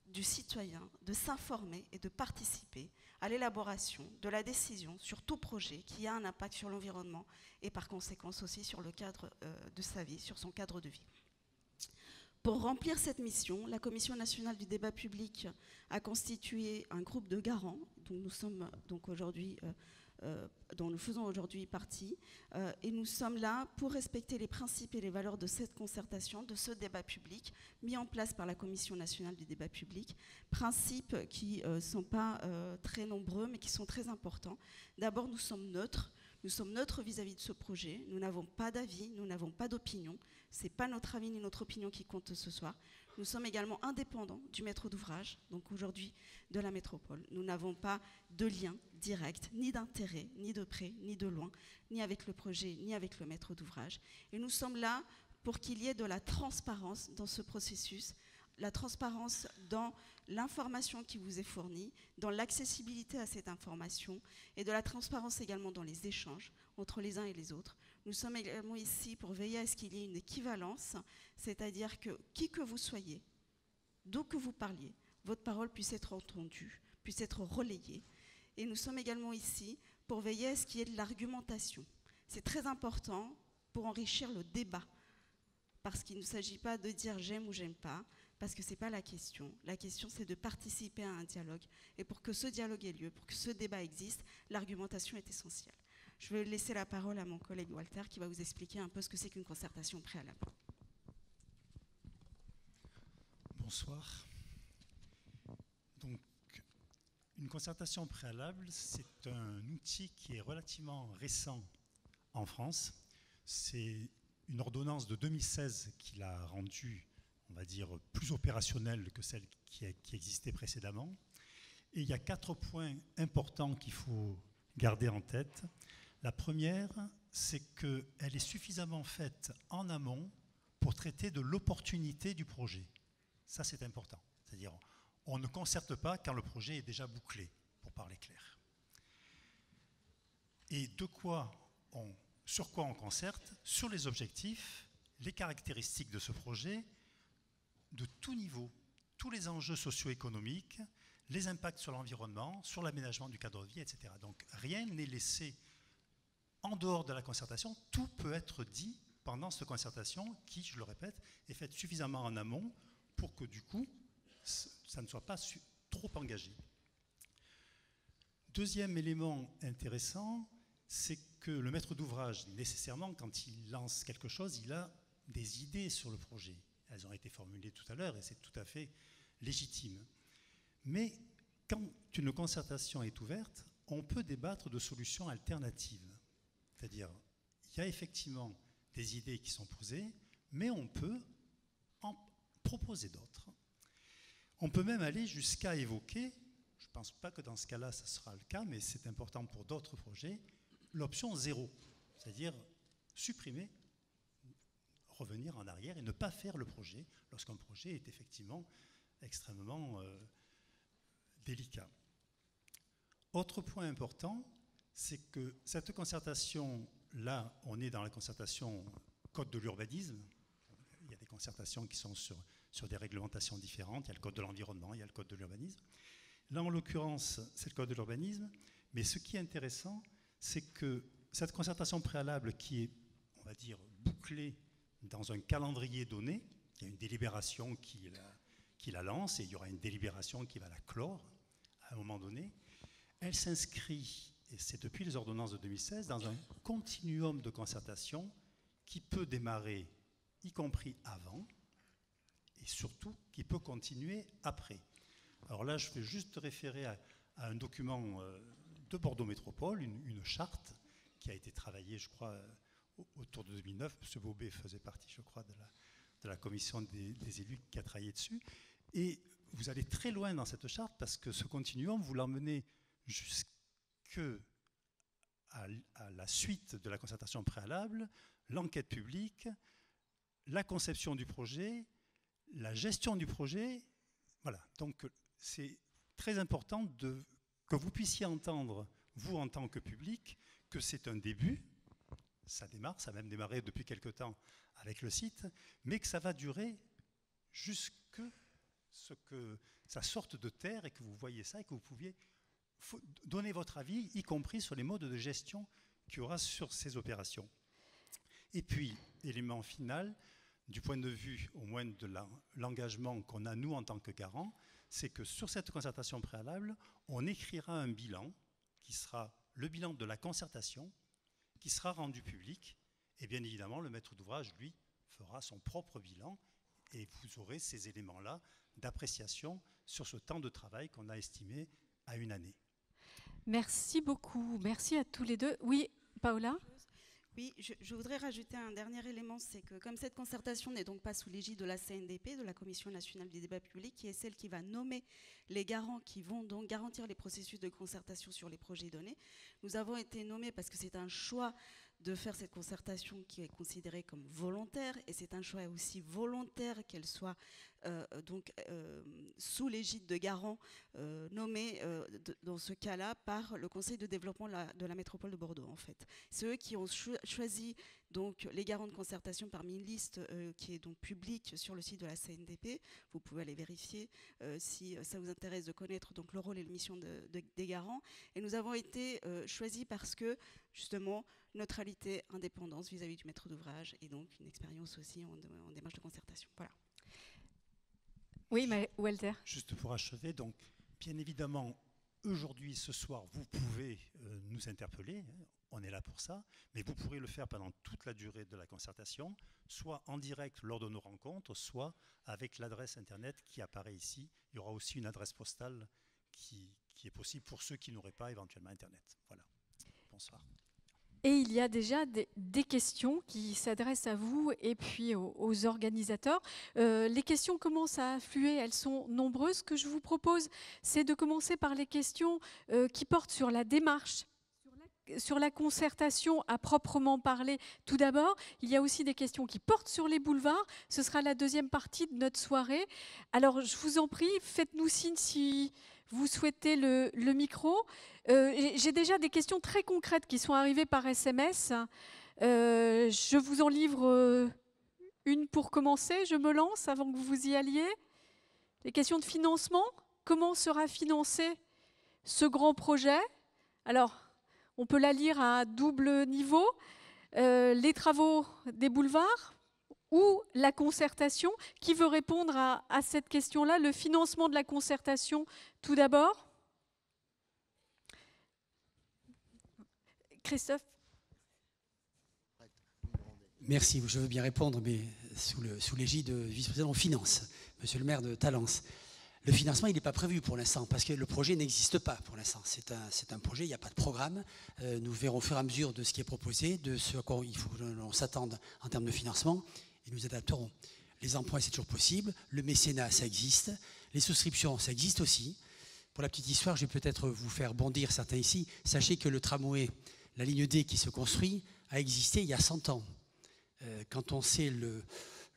du citoyen de s'informer et de participer à l'élaboration de la décision sur tout projet qui a un impact sur l'environnement et par conséquent aussi sur le cadre de sa vie, sur son cadre de vie. Pour remplir cette mission, la Commission nationale du débat public a constitué un groupe de garants dont nous sommes donc aujourd'hui dont nous faisons aujourd'hui partie, et nous sommes là pour respecter les principes et les valeurs de cette concertation, de ce débat public mis en place par la Commission nationale du débat public, principes qui ne sont pas très nombreux mais qui sont très importants. D'abord, nous sommes neutres vis-à-vis de ce projet, nous n'avons pas d'avis, nous n'avons pas d'opinion, ce n'est pas notre avis ni notre opinion qui compte ce soir. Nous sommes également indépendants du maître d'ouvrage, donc aujourd'hui de la métropole. Nous n'avons pas de lien direct, ni d'intérêt, ni de près, ni de loin, ni avec le projet, ni avec le maître d'ouvrage. Et nous sommes là pour qu'il y ait de la transparence dans ce processus, la transparence dans l'information qui vous est fournie, dans l'accessibilité à cette information, et de la transparence également dans les échanges entre les uns et les autres. Nous sommes également ici pour veiller à ce qu'il y ait une équivalence, c'est-à-dire que qui que vous soyez, d'où que vous parliez, votre parole puisse être entendue, puisse être relayée. Et nous sommes également ici pour veiller à ce qu'il y ait de l'argumentation. C'est très important pour enrichir le débat, parce qu'il ne s'agit pas de dire j'aime ou j'aime pas, parce que ce n'est pas la question. La question, c'est de participer à un dialogue. Et pour que ce dialogue ait lieu, pour que ce débat existe, l'argumentation est essentielle. Je vais laisser la parole à mon collègue Walter qui va vous expliquer un peu ce que c'est qu'une concertation préalable. Bonsoir. Donc, une concertation préalable, c'est un outil qui est relativement récent en France. C'est une ordonnance de 2016 qui l'a rendue, on va dire, plus opérationnelle que celle qui existait précédemment. Et il y a 4 points importants qu'il faut garder en tête. La première, c'est qu'elle est suffisamment faite en amont pour traiter de l'opportunité du projet. Ça, c'est important. C'est-à-dire, on ne concerte pas quand le projet est déjà bouclé, pour parler clair. Et sur quoi on concerte? Sur les objectifs, les caractéristiques de ce projet, de tout niveau, tous les enjeux socio-économiques, les impacts sur l'environnement, sur l'aménagement du cadre de vie, etc. Donc, rien n'est laissé en dehors de la concertation. Tout peut être dit pendant cette concertation qui, je le répète, est faite suffisamment en amont pour que du coup, ça ne soit pas trop engagé. Deuxième élément intéressant, c'est que le maître d'ouvrage, nécessairement, quand il lance quelque chose, il a des idées sur le projet. Elles ont été formulées tout à l'heure et c'est tout à fait légitime. Mais quand une concertation est ouverte, on peut débattre de solutions alternatives. C'est-à-dire, il y a effectivement des idées qui sont posées, mais on peut en proposer d'autres. On peut même aller jusqu'à évoquer, je ne pense pas que dans ce cas-là, ça sera le cas, mais c'est important pour d'autres projets, l'option 0, c'est-à-dire supprimer, revenir en arrière et ne pas faire le projet lorsqu'un projet est effectivement extrêmement délicat. Autre point important, c'est que cette concertation, là, on est dans la concertation Code de l'urbanisme. Il y a des concertations qui sont sur des réglementations différentes. Il y a le Code de l'environnement, il y a le Code de l'urbanisme. Là, en l'occurrence, c'est le Code de l'urbanisme. Mais ce qui est intéressant, c'est que cette concertation préalable qui est, on va dire, bouclée dans un calendrier donné, il y a une délibération qui la lance et il y aura une délibération qui va la clore à un moment donné. Elle s'inscrit, et c'est depuis les ordonnances de 2016, dans un continuum de concertation qui peut démarrer, y compris avant, et surtout qui peut continuer après. Alors là, je vais juste référer à un document de Bordeaux Métropole, une charte qui a été travaillée, je crois, autour de 2009. M. Bobet faisait partie, je crois, de la commission des élus qui a travaillé dessus. Et vous allez très loin dans cette charte parce que ce continuum, vous l'emmenez jusqu'à la suite de la concertation préalable, l'enquête publique, la conception du projet, la gestion du projet. Voilà, donc c'est très important que vous puissiez entendre, vous en tant que public, que c'est un début, ça démarre, ça a même démarré depuis quelque temps avec le site, mais que ça va durer jusque ce que ça sorte de terre et que vous voyez ça et que vous pouviez donner votre avis, y compris sur les modes de gestion qu'il y aura sur ces opérations. Et puis, élément final, du point de vue au moins de l'engagement qu'on a nous en tant que garants, c'est que sur cette concertation préalable, on écrira un bilan qui sera le bilan de la concertation, qui sera rendu public, et bien évidemment le maître d'ouvrage, lui, fera son propre bilan, et vous aurez ces éléments-là d'appréciation sur ce temps de travail qu'on a estimé à 1 année. Merci beaucoup. Merci à tous les deux. Oui, Paola ? Oui, je voudrais rajouter un dernier élément, c'est que comme cette concertation n'est donc pas sous l'égide de la CNDP, de la Commission nationale du débat public, qui est celle qui va nommer les garants qui vont donc garantir les processus de concertation sur les projets donnés, nous avons été nommés parce que c'est un choix de faire cette concertation qui est considérée comme volontaire, et c'est un choix aussi volontaire qu'elle soit sous l'égide de garants nommés dans ce cas-là par le Conseil de développement de la métropole de Bordeaux en fait. C'est eux qui ont choisi donc les garants de concertation parmi une liste qui est donc publique sur le site de la CNDP. Vous pouvez aller vérifier si ça vous intéresse de connaître donc le rôle et la mission des garants. Et nous avons été choisis parce que justement neutralité, indépendance vis-à-vis du maître d'ouvrage et donc une expérience aussi en démarche de concertation. Voilà. Oui, mais Walter. Juste pour achever, donc bien évidemment, aujourd'hui, ce soir, vous pouvez nous interpeller, hein, on est là pour ça, mais vous pourrez le faire pendant toute la durée de la concertation, soit en direct lors de nos rencontres, soit avec l'adresse Internet qui apparaît ici. Il y aura aussi une adresse postale qui est possible pour ceux qui n'auraient pas éventuellement Internet. Voilà. Bonsoir. Et il y a déjà des questions qui s'adressent à vous et puis aux organisateurs. Les questions commencent à affluer, elles sont nombreuses. Ce que je vous propose, c'est de commencer par les questions qui portent sur la démarche, sur la concertation à proprement parler. Tout d'abord, il y a aussi des questions qui portent sur les boulevards. Ce sera la deuxième partie de notre soirée. Alors, je vous en prie, faites-nous signe si vous souhaitez le micro. J'ai déjà des questions très concrètes qui sont arrivées par SMS. Je vous en livre une pour commencer. Je me lance avant que vous y alliez. Les questions de financement. Comment sera financé ce grand projet? Alors, on peut la lire à double niveau. Les travaux des boulevards ou la concertation? Qui veut répondre à cette question-là? Le financement de la concertation, tout d'abord. Christophe? Merci, je veux bien répondre, mais sous l'égide du vice-président en finance, monsieur le maire de Talence. Le financement, il n'est pas prévu pour l'instant, parce que le projet n'existe pas pour l'instant. C'est un projet, il n'y a pas de programme. Nous verrons au fur et à mesure de ce qui est proposé, de ce à quoi il faut qu'on s'attende en termes de financement, et nous adapterons. Les emprunts, c'est toujours possible. Le mécénat, ça existe. Les souscriptions, ça existe aussi. Pour la petite histoire, je vais peut-être vous faire bondir certains ici. Sachez que le tramway, la ligne D qui se construit, a existé il y a 100 ans. Quand on sait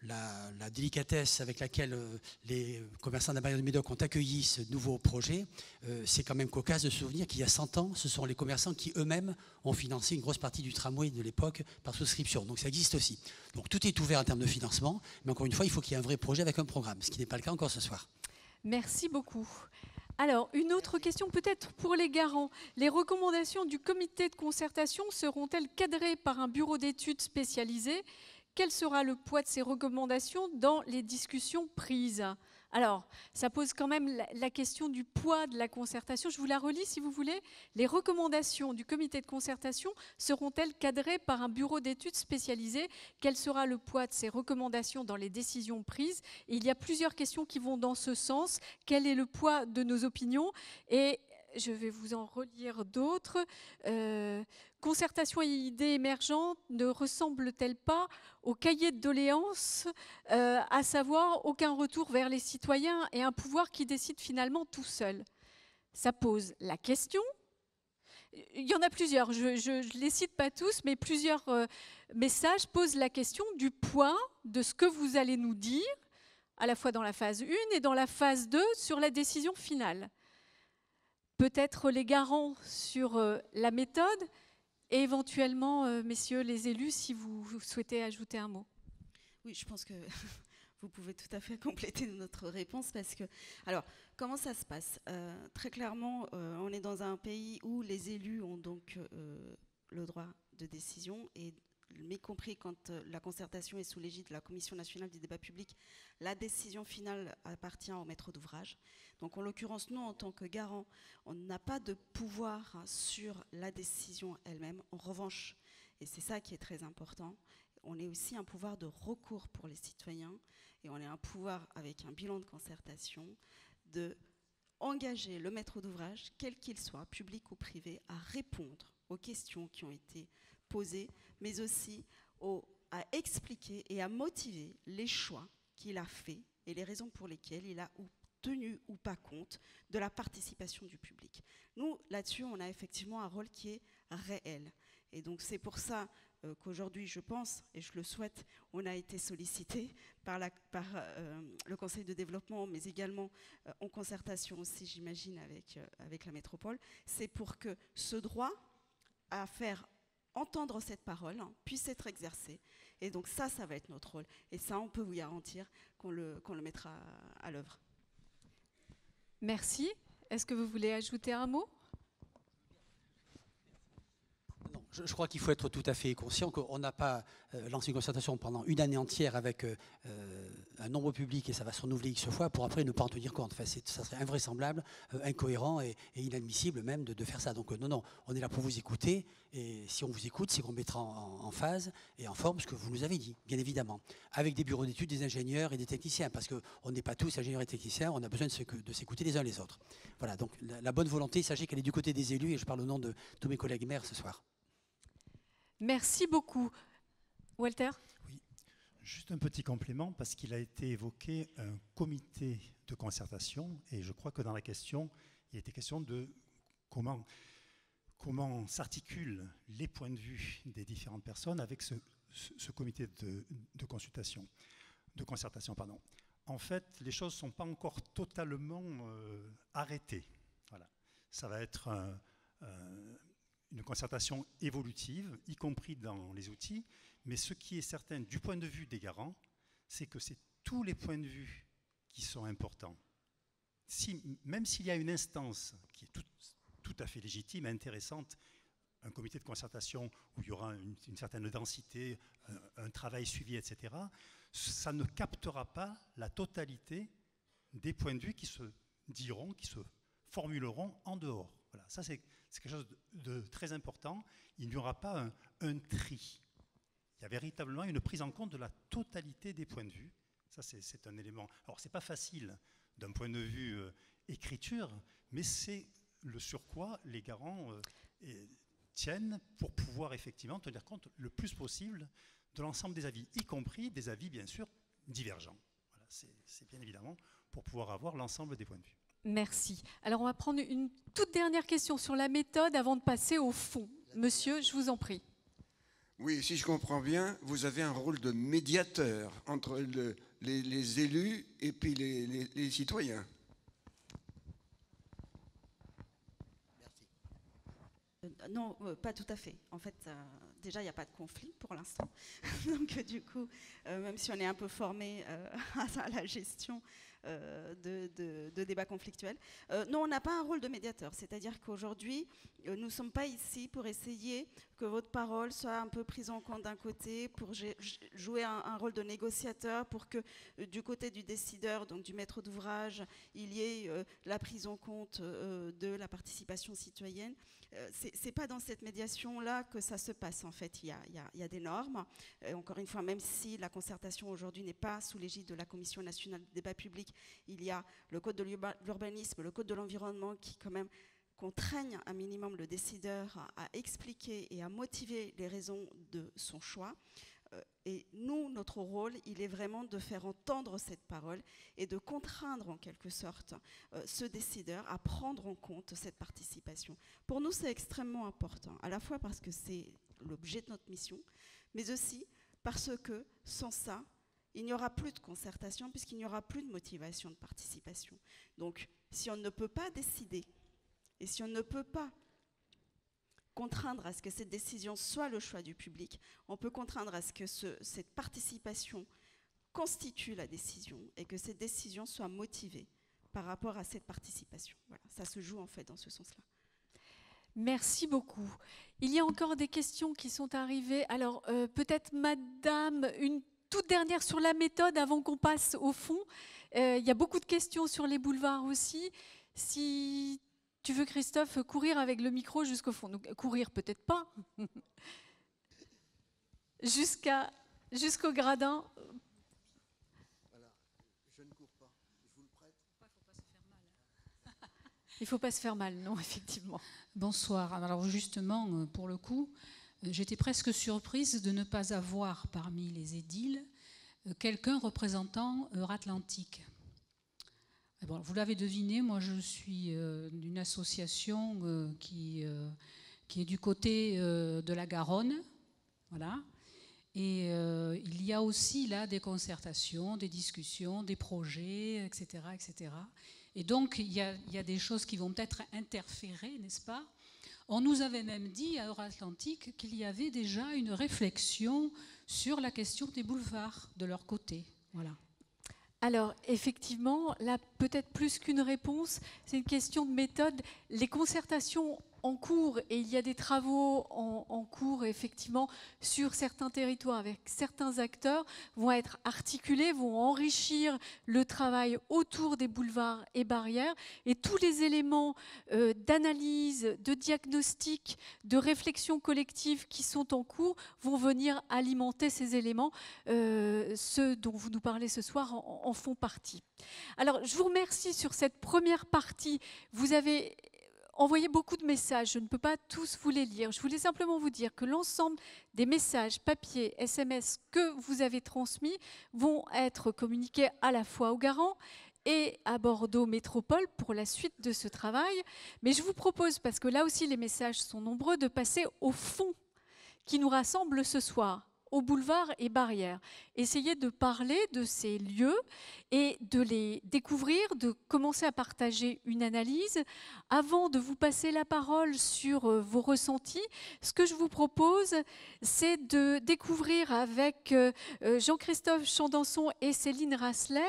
la délicatesse avec laquelle les commerçants de la barrière de Médoc ont accueilli ce nouveau projet, c'est quand même cocasse de se souvenir qu'il y a 100 ans, ce sont les commerçants qui eux-mêmes ont financé une grosse partie du tramway de l'époque par souscription. Donc ça existe aussi. Donc tout est ouvert en termes de financement, mais encore une fois, il faut qu'il y ait un vrai projet avec un programme, ce qui n'est pas le cas encore ce soir. Merci beaucoup. Alors, une autre question peut-être pour les garants. Les recommandations du comité de concertation seront-elles cadrées par un bureau d'études spécialisé? Quel sera le poids de ces recommandations dans les discussions prises? Alors, ça pose quand même la question du poids de la concertation. Je vous la relis si vous voulez. Les recommandations du comité de concertation seront-elles cadrées par un bureau d'études spécialisé? Quel sera le poids de ces recommandations dans les décisions prises? Et il y a plusieurs questions qui vont dans ce sens. Quel est le poids de nos opinions? Et je vais vous en relire d'autres. Concertation et idées émergentes ne ressemblent-elles pas au cahier de doléances, à savoir aucun retour vers les citoyens et un pouvoir qui décide finalement tout seul? Ça pose la question. Il y en a plusieurs, je ne les cite pas tous, mais plusieurs messages posent la question du poids de ce que vous allez nous dire, à la fois dans la phase 1 et dans la phase 2 sur la décision finale. Peut-être les garants sur la méthode et éventuellement, messieurs les élus, si vous souhaitez ajouter un mot. Oui, je pense que vous pouvez tout à fait compléter notre réponse parce que, alors, comment ça se passe? Très clairement, on est dans un pays où les élus ont donc le droit de décision et y compris quand la concertation est sous l'égide de la Commission nationale du débat public, la décision finale appartient au maître d'ouvrage. Donc en l'occurrence, nous, en tant que garant, on n'a pas de pouvoir sur la décision elle-même. En revanche, et c'est ça qui est très important, on est aussi un pouvoir de recours pour les citoyens et on est un pouvoir avec un bilan de concertation de engager le maître d'ouvrage, quel qu'il soit, public ou privé, à répondre aux questions qui ont été posées, mais aussi à expliquer et à motiver les choix qu'il a faits et les raisons pour lesquelles il a tenu ou pas compte de la participation du public. Nous, là-dessus, on a effectivement un rôle qui est réel. Et donc c'est pour ça qu'aujourd'hui, je pense, et je le souhaite, on a été sollicité par le Conseil de développement, mais également en concertation aussi, j'imagine, avec la métropole. C'est pour que ce droit à faire entendre cette parole puisse être exercé. Et donc ça va être notre rôle. Et ça, on peut vous garantir qu'on le mettra à l'œuvre. Merci. Est-ce que vous voulez ajouter un mot ? Non, je crois qu'il faut être tout à fait conscient qu'on n'a pas lancé une concertation pendant une année entière avec un nombre public et ça va se renouveler X fois pour après ne pas en tenir compte. Enfin, ça serait invraisemblable, incohérent et inadmissible même de faire ça. Donc non, on est là pour vous écouter et si on vous écoute, c'est qu'on mettra en phase et en forme ce que vous nous avez dit, bien évidemment, avec des bureaux d'études, des ingénieurs et des techniciens, parce qu'on n'est pas tous ingénieurs et techniciens, on a besoin de s'écouter les uns les autres. Voilà, donc la bonne volonté, sachez qu'elle est du côté des élus et je parle au nom de tous mes collègues maires ce soir. Merci beaucoup. Walter ? Oui, juste un petit complément, parce qu'il a été évoqué un comité de concertation, et je crois que dans la question, il était question de comment s'articulent les points de vue des différentes personnes avec ce comité de concertation. En fait, les choses ne sont pas encore totalement arrêtées. Voilà. Ça va être une concertation évolutive, y compris dans les outils, mais ce qui est certain du point de vue des garants, c'est que c'est tous les points de vue qui sont importants. Même s'il y a une instance qui est tout à fait légitime et intéressante, un comité de concertation où il y aura une certaine densité, un travail suivi, etc., ça ne captera pas la totalité des points de vue qui se diront, qui se formuleront en dehors. Voilà, ça c'est quelque chose de très important. Il n'y aura pas un tri. Il y a véritablement une prise en compte de la totalité des points de vue. Ça, c'est un élément. Alors, ce n'est pas facile d'un point de vue écriture, mais c'est le sur quoi les garants tiennent pour pouvoir effectivement tenir compte le plus possible de l'ensemble des avis, y compris des avis, bien sûr, divergents. Voilà, c'est bien évidemment pour pouvoir avoir l'ensemble des points de vue. Merci. Alors, on va prendre une toute dernière question sur la méthode avant de passer au fond. Monsieur, je vous en prie. Oui, si je comprends bien, vous avez un rôle de médiateur entre les élus et puis les citoyens. Non, pas tout à fait. En fait, déjà, il n'y a pas de conflit pour l'instant. Donc, du coup, même si on est un peu formé à la gestion de débats conflictuels, non, on n'a pas un rôle de médiateur. C'est-à-dire qu'aujourd'hui, nous ne sommes pas ici pour essayer que votre parole soit un peu prise en compte d'un côté, pour jouer un rôle de négociateur, pour que du côté du décideur, donc du maître d'ouvrage, il y ait la prise en compte de la participation citoyenne. C'est pas dans cette médiation-là que ça se passe, en fait. Il y a des normes. Encore une fois, même si la concertation aujourd'hui n'est pas sous l'égide de la Commission nationale du débat public, il y a le code de l'urbanisme, le code de l'environnement qui, quand même, contraignent un minimum le décideur à expliquer et à motiver les raisons de son choix. Et nous, notre rôle, il est vraiment de faire entendre cette parole et de contraindre en quelque sorte ce décideur à prendre en compte cette participation. Pour nous, c'est extrêmement important, à la fois parce que c'est l'objet de notre mission, mais aussi parce que sans ça, il n'y aura plus de concertation puisqu'il n'y aura plus de motivation de participation. Donc, si on ne peut pas décider et si on ne peut pas contraindre à ce que cette décision soit le choix du public, on peut contraindre à ce que cette participation constitue la décision et que cette décision soit motivée par rapport à cette participation. Voilà, ça se joue en fait dans ce sens-là. Merci beaucoup. Il y a encore des questions qui sont arrivées. Alors, peut-être, madame, une toute dernière sur la méthode avant qu'on passe au fond. Il y a beaucoup de questions sur les boulevards aussi. Si tu veux, Christophe, courir avec le micro jusqu'au fond. Donc, courir, peut-être pas. Jusqu'au gradin. Voilà, je ne cours pas. Je vous le prête. Il ne faut pas se faire mal, non, effectivement. Bonsoir. Alors justement, pour le coup, j'étais presque surprise de ne pas avoir parmi les édiles quelqu'un représentant Euratlantique. Bon, vous l'avez deviné, moi je suis d'une association qui est du côté de la Garonne. Voilà. Et il y a aussi là des concertations, des discussions, des projets, etc. etc. Et donc, il y a des choses qui vont peut-être interférer, n'est-ce pas? On nous avait même dit à Euratlantique qu'il y avait déjà une réflexion sur la question des boulevards de leur côté. Voilà. Alors, effectivement, là, peut-être plus qu'une réponse, c'est une question de méthode. Les concertations en cours, et il y a des travaux en cours, effectivement, sur certains territoires avec certains acteurs, vont être articulés, vont enrichir le travail autour des boulevards et barrières. Et tous les éléments d'analyse, de diagnostic, de réflexion collective qui sont en cours vont venir alimenter ces éléments. Ceux dont vous nous parlez ce soir en font partie. Alors, je vous remercie sur cette première partie. Vous avez envoyé beaucoup de messages, je ne peux pas tous vous les lire. Je voulais simplement vous dire que l'ensemble des messages papier, SMS que vous avez transmis vont être communiqués à la fois au garant et à Bordeaux Métropole pour la suite de ce travail. Mais je vous propose, parce que là aussi les messages sont nombreux, de passer au fond qui nous rassemble ce soir, aux boulevards et barrières. Essayez de parler de ces lieux et de les découvrir, de commencer à partager une analyse. Avant de vous passer la parole sur vos ressentis, ce que je vous propose, c'est de découvrir avec Jean-Christophe Chandanson et Céline Rasselet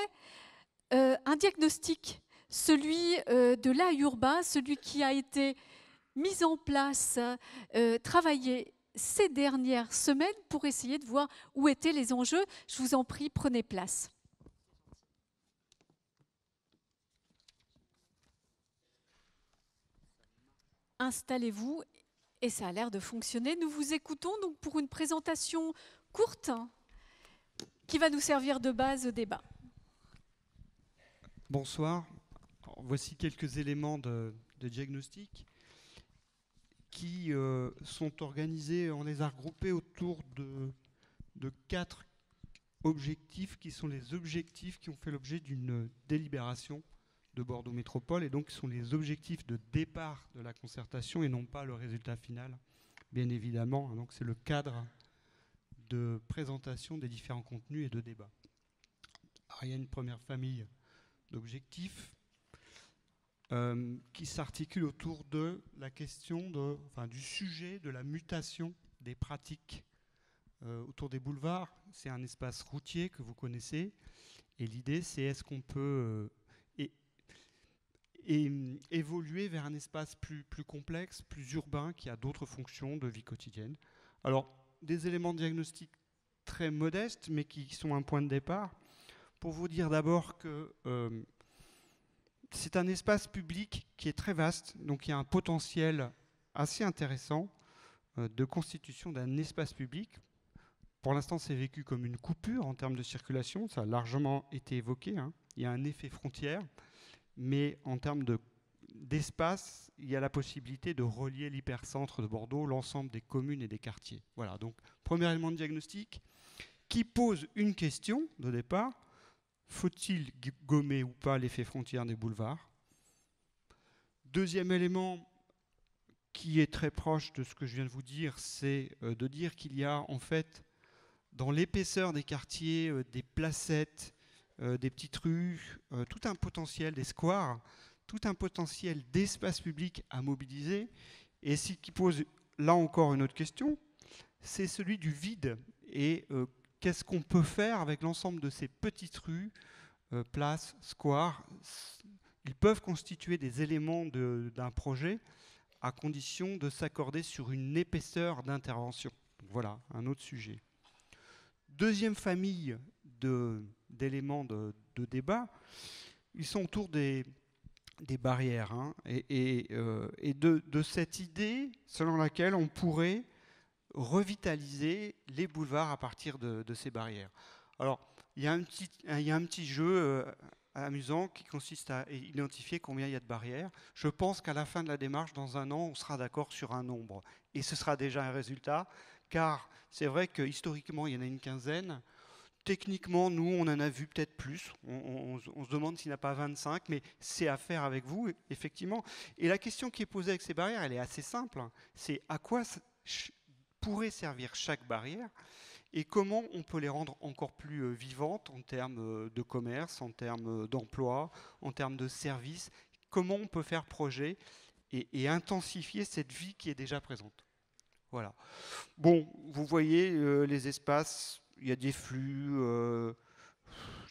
un diagnostic, celui de l'A-Urba, celui qui a été mis en place, travaillé ces dernières semaines pour essayer de voir où étaient les enjeux. Je vous en prie, prenez place. Installez-vous et ça a l'air de fonctionner. Nous vous écoutons donc pour une présentation courte qui va nous servir de base au débat. Bonsoir. Alors, voici quelques éléments de diagnostic qui sont organisés, on les a regroupés autour de 4 objectifs qui sont les objectifs qui ont fait l'objet d'une délibération de Bordeaux Métropole et donc qui sont les objectifs de départ de la concertation et non pas le résultat final, bien évidemment. Donc c'est le cadre de présentation des différents contenus et de débats. Alors, il y a une première famille d'objectifs qui s'articule autour de la question du sujet de la mutation des pratiques autour des boulevards. C'est un espace routier que vous connaissez et l'idée c'est est-ce qu'on peut évoluer vers un espace plus complexe, plus urbain, qui a d'autres fonctions de vie quotidienne. Alors, des éléments de diagnostic très modestes, mais qui sont un point de départ, pour vous dire d'abord que c'est un espace public qui est très vaste, donc il y a un potentiel assez intéressant de constitution d'un espace public. Pour l'instant, c'est vécu comme une coupure en termes de circulation, ça a largement été évoqué, hein. Il y a un effet frontière, mais en termes d'espace, il y a la possibilité de relier l'hypercentre de Bordeaux, l'ensemble des communes et des quartiers. Voilà, donc premier élément de diagnostic qui pose une question de départ. Faut-il gommer ou pas l'effet frontière des boulevards? Deuxième élément qui est très proche de ce que je viens de vous dire, c'est de dire qu'il y a en fait dans l'épaisseur des quartiers, des placettes, des petites rues, tout un potentiel, des squares, tout un potentiel d'espace public à mobiliser. Et ce qui pose là encore une autre question, c'est celui du vide. Et qu'est-ce qu'on peut faire avec l'ensemble de ces petites rues, places, squares? Ils peuvent constituer des éléments d'un projet à condition de s'accorder sur une épaisseur d'intervention. Voilà, un autre sujet. Deuxième famille d'éléments de débat, ils sont autour des barrières, hein, et de cette idée selon laquelle on pourrait revitaliser les boulevards à partir de ces barrières. Alors, il y a un petit jeu amusant qui consiste à identifier combien il y a de barrières. Je pense qu'à la fin de la démarche, dans un an, on sera d'accord sur un nombre. Et ce sera déjà un résultat, car c'est vrai que historiquement, il y en a une quinzaine. Techniquement, nous, on en a vu peut-être plus. On se demande s'il n'y en a pas 25, mais c'est à faire avec vous, effectivement. Et la question qui est posée avec ces barrières, elle est assez simple. C'est à quoi pourrait servir chaque barrière et comment on peut les rendre encore plus vivantes en termes de commerce, en termes d'emploi, en termes de services. Comment on peut faire projet et intensifier cette vie qui est déjà présente. Voilà. Bon, vous voyez les espaces. Il y a des flux,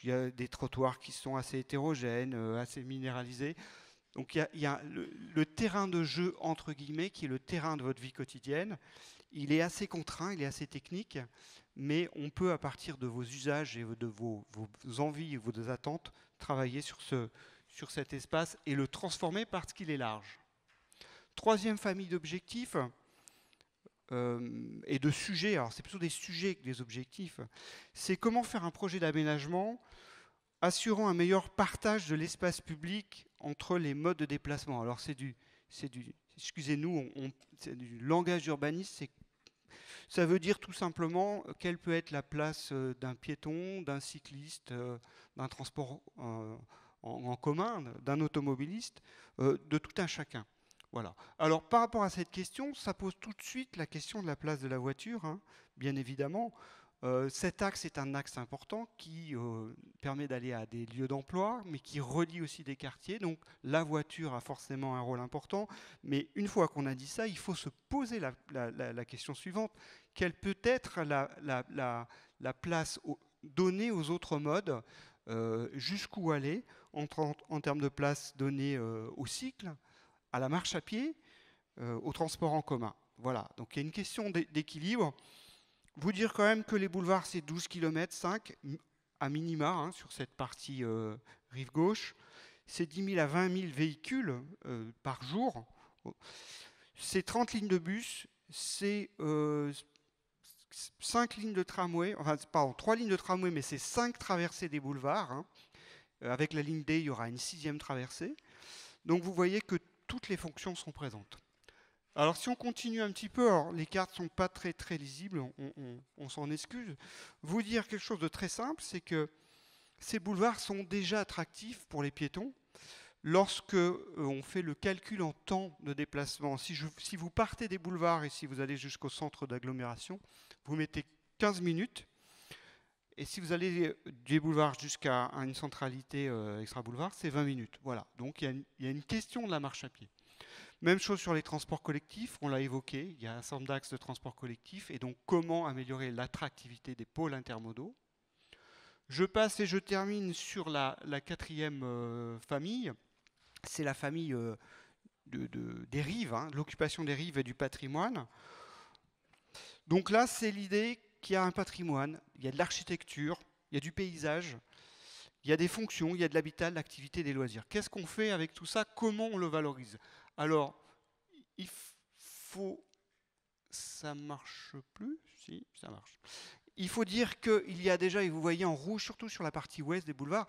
il y a des trottoirs qui sont assez hétérogènes, assez minéralisés. Donc il y a le terrain de jeu, entre guillemets, qui est le terrain de votre vie quotidienne. Il est assez contraint, il est assez technique, mais on peut, à partir de vos usages et de vos envies et vos attentes, travailler sur cet espace et le transformer parce qu'il est large. Troisième famille d'objectifs, et de sujets, alors c'est plutôt des sujets que des objectifs, c'est comment faire un projet d'aménagement assurant un meilleur partage de l'espace public entre les modes de déplacement. Alors excusez-nous, c'est du langage urbaniste, ça veut dire tout simplement quelle peut être la place d'un piéton, d'un cycliste, d'un transport en commun, d'un automobiliste, de tout un chacun. Voilà. Alors, par rapport à cette question, ça pose tout de suite la question de la place de la voiture, hein, bien évidemment. Cet axe est un axe important qui permet d'aller à des lieux d'emploi, mais qui relie aussi des quartiers. Donc, la voiture a forcément un rôle important. Mais une fois qu'on a dit ça, il faut se poser la question suivante. Quelle peut être la place donnée aux autres modes, jusqu'où aller en termes de place donnée au cycle, à la marche à pied, au transport en commun. Voilà, donc il y a une question d'équilibre. Vous dire quand même que les boulevards, c'est 12 km, 5 à minima, hein, sur cette partie rive gauche. C'est 10 000 à 20 000 véhicules par jour. C'est 30 lignes de bus, c'est 5 lignes de tramway, enfin, pardon, 3 lignes de tramway, mais c'est 5 traversées des boulevards. Hein. Avec la ligne D, il y aura une 6e traversée. Donc vous voyez que toutes les fonctions sont présentes. Alors si on continue un petit peu, alors les cartes ne sont pas très lisibles, on s'en excuse. Vous dire quelque chose de très simple, c'est que ces boulevards sont déjà attractifs pour les piétons. Lorsque on fait le calcul en temps de déplacement, si vous partez des boulevards et si vous allez jusqu'au centre d'agglomération, vous mettez 15 minutes. Et si vous allez des boulevards jusqu'à une centralité extra-boulevard, c'est 20 minutes. Voilà, donc il y a une question de la marche à pied. Même chose sur les transports collectifs, on l'a évoqué, il y a un certain nombre d'axes de transport collectif, et donc comment améliorer l'attractivité des pôles intermodaux. Je passe et je termine sur la 4e famille, c'est la famille des rives, hein, de l'occupation des rives et du patrimoine. Donc là, c'est l'idée qu'il y a un patrimoine, il y a de l'architecture, il y a du paysage, il y a des fonctions, il y a de l'habitat, de l'activité, des loisirs. Qu'est-ce qu'on fait avec tout ça? Comment on le valorise? Alors, il faut... Ça marche plus? Si, ça marche. Il faut dire qu'il y a déjà, et vous voyez en rouge, surtout sur la partie ouest des boulevards,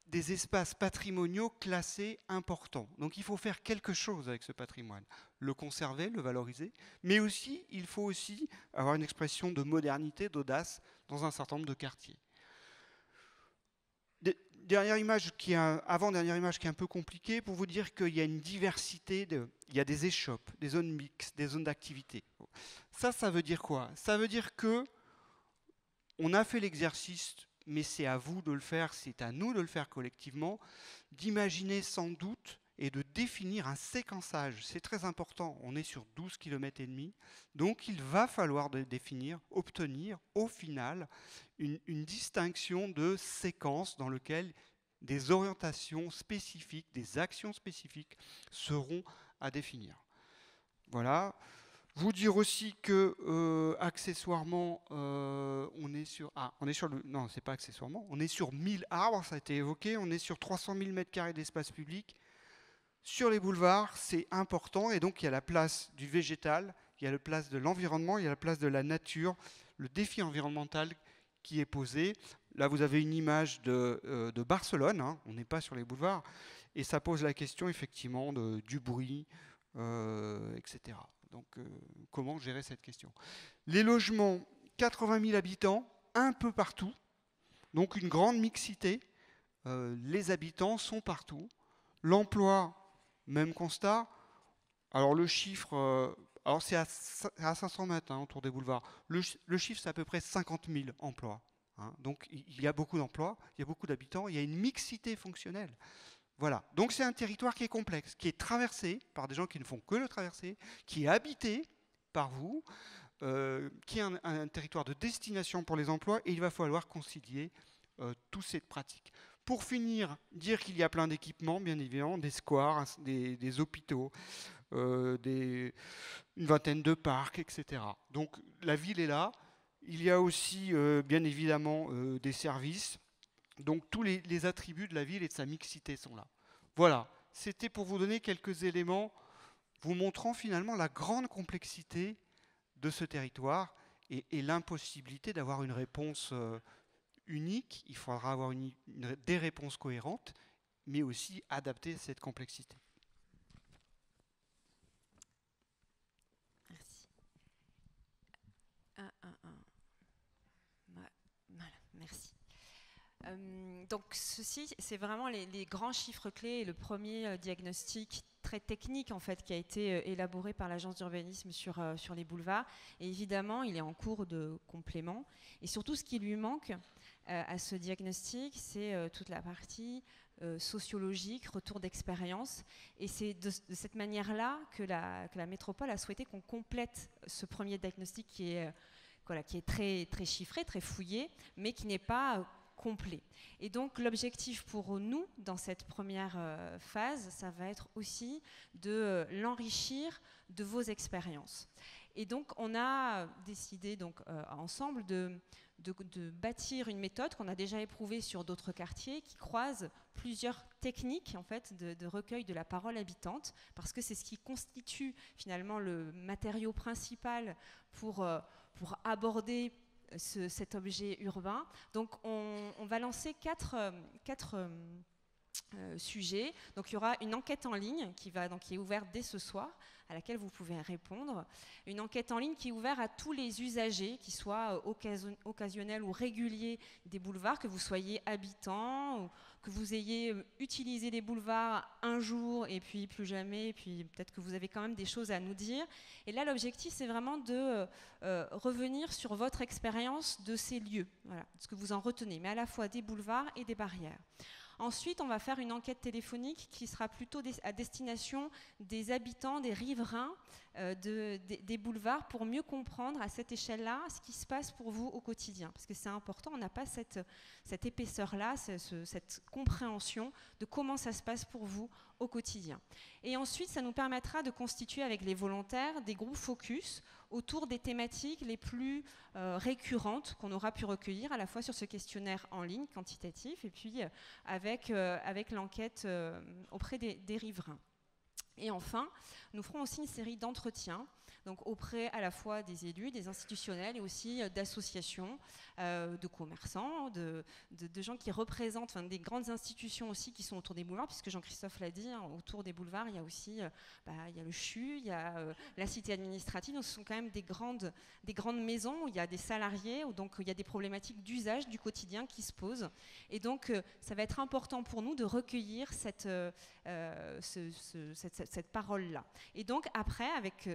des espaces patrimoniaux classés importants. Donc il faut faire quelque chose avec ce patrimoine. Le conserver, le valoriser, mais aussi, il faut aussi avoir une expression de modernité, d'audace dans un certain nombre de quartiers. Dernière image avant-dernière image qui est un peu compliquée, pour vous dire qu'il y a une diversité, il y a des échoppes, des zones mixtes, des zones d'activité. Ça veut dire quoi? Ça veut dire que on a fait l'exercice, mais c'est à vous de le faire, c'est à nous de le faire collectivement, d'imaginer sans doute et de définir un séquençage. C'est très important, on est sur 12 km et demi, donc il va falloir définir, obtenir au final une distinction de séquence dans laquelle des orientations spécifiques, des actions spécifiques seront à définir. Voilà. Vous dire aussi que accessoirement, on est sur non, c'est pas accessoirement, on est sur 1000 arbres, ça a été évoqué, on est sur 300 000 m² d'espace public. Sur les boulevards, c'est important, et donc il y a la place du végétal, il y a la place de l'environnement, il y a la place de la nature, le défi environnemental qui est posé. Là, vous avez une image de Barcelone, hein, on n'est pas sur les boulevards, et ça pose la question effectivement du bruit, etc. Donc, comment gérer cette question? Les logements, 80 000 habitants, un peu partout, donc une grande mixité. Les habitants sont partout. L'emploi, même constat. Alors, le chiffre, alors c'est à 500 mètres, hein, autour des boulevards. Le chiffre, c'est à peu près 50 000 emplois. Hein. Donc, il y a beaucoup d'emplois, il y a beaucoup d'habitants, il y a une mixité fonctionnelle. Voilà, donc c'est un territoire qui est complexe, qui est traversé par des gens qui ne font que le traverser, qui est habité par vous, qui est un territoire de destination pour les emplois, et il va falloir concilier toutes ces pratiques. Pour finir, dire qu'il y a plein d'équipements, bien évidemment, des squares, des hôpitaux, une vingtaine de parcs, etc. Donc la ville est là. Il y a aussi, bien évidemment, des services. Donc tous les attributs de la ville et de sa mixité sont là. Voilà, c'était pour vous donner quelques éléments vous montrant finalement la grande complexité de ce territoire et l'impossibilité d'avoir une réponse unique. Il faudra avoir des réponses cohérentes, mais aussi adapter cette complexité. Merci. Voilà, merci. Donc ceci, c'est vraiment les grands chiffres clés et le premier diagnostic très technique en fait qui a été élaboré par l'agence d'urbanisme sur les boulevards. Et évidemment, il est en cours de complément. Et surtout, ce qui lui manque à ce diagnostic, c'est toute la partie sociologique, retour d'expérience. Et c'est de cette manière-là que la métropole a souhaité qu'on complète ce premier diagnostic qui est très, très chiffré, très fouillé, mais qui n'est pas complet. Et donc l'objectif pour nous dans cette première phase, ça va être aussi de l'enrichir de vos expériences. Et donc on a décidé ensemble de bâtir une méthode qu'on a déjà éprouvée sur d'autres quartiers qui croise plusieurs techniques en fait, de recueil de la parole habitante, parce que c'est ce qui constitue finalement le matériau principal pour aborder cet objet urbain. Donc on va lancer quatre sujets. Donc il y aura une enquête en ligne qui est ouverte dès ce soir, à laquelle vous pouvez répondre. Une enquête en ligne qui est ouverte à tous les usagers, qu'ils soient occasionnels ou réguliers des boulevards, que vous soyez habitant, ou que vous ayez utilisé les boulevards un jour et puis plus jamais, et puis peut-être que vous avez quand même des choses à nous dire. Et là, l'objectif, c'est vraiment de revenir sur votre expérience de ces lieux, voilà, ce que vous en retenez, mais à la fois des boulevards et des barrières. Ensuite, on va faire une enquête téléphonique qui sera plutôt à destination des habitants, des riverains des boulevards, pour mieux comprendre à cette échelle-là ce qui se passe pour vous au quotidien. Parce que c'est important, on n'a pas cette épaisseur-là, cette compréhension de comment ça se passe pour vous au quotidien. Et ensuite, ça nous permettra de constituer avec les volontaires des groupes focus autour des thématiques les plus récurrentes qu'on aura pu recueillir, à la fois sur ce questionnaire en ligne quantitatif et puis avec l'enquête auprès des riverains. Et enfin, nous ferons aussi une série d'entretiens, donc auprès à la fois des élus, des institutionnels et aussi d'associations, de commerçants, de gens qui représentent, des grandes institutions aussi qui sont autour des boulevards, puisque Jean-Christophe l'a dit, hein, autour des boulevards, il y a aussi il y a le CHU, il y a la cité administrative, donc ce sont quand même des grandes maisons où il y a des salariés, où donc il y a des problématiques d'usage du quotidien qui se posent. Et donc ça va être important pour nous de recueillir cette parole-là. Et donc après, avec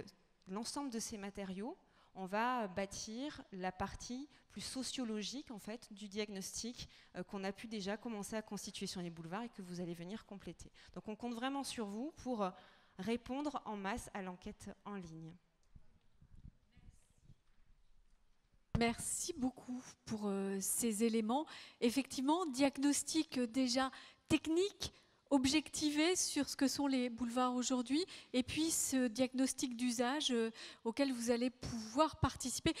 l'ensemble de ces matériaux, on va bâtir la partie plus sociologique en fait, du diagnostic qu'on a pu déjà commencer à constituer sur les boulevards et que vous allez venir compléter. Donc on compte vraiment sur vous pour répondre en masse à l'enquête en ligne. Merci beaucoup pour ces éléments. Effectivement, diagnostic déjà technique, objectiver sur ce que sont les boulevards aujourd'hui et puis ce diagnostic d'usage auquel vous allez pouvoir participer.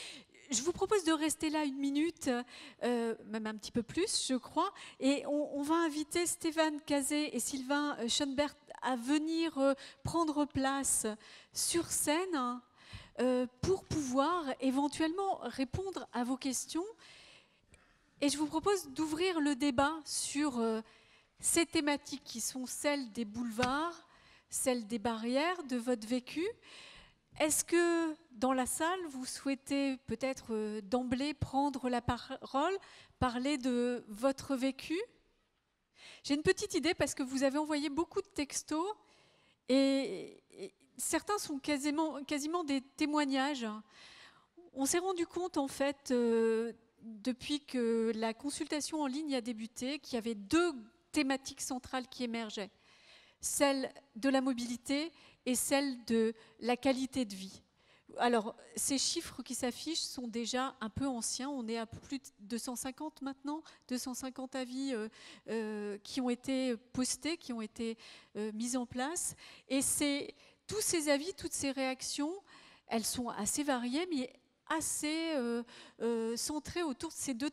Je vous propose de rester là 1 minute, même un petit peu plus, je crois, et on va inviter Stéphane Cazet et Sylvain Schoenberg à venir prendre place sur scène pour pouvoir éventuellement répondre à vos questions. Et je vous propose d'ouvrir le débat sur ces thématiques qui sont celles des boulevards, celles des barrières, de votre vécu. Est-ce que dans la salle, vous souhaitez peut-être d'emblée prendre la parole, parler de votre vécu? J'ai une petite idée parce que vous avez envoyé beaucoup de textos et certains sont quasiment des témoignages. On s'est rendu compte en fait, depuis que la consultation en ligne a débuté, qu'il y avait 2 thématiques centrales qui émergeaient, celle de la mobilité et celle de la qualité de vie. Alors, ces chiffres qui s'affichent sont déjà un peu anciens. On est à plus de 250 maintenant, 250 avis qui ont été postés, qui ont été mis en place. Et tous ces avis, toutes ces réactions, elles sont assez variées, mais assez centrées autour de ces 2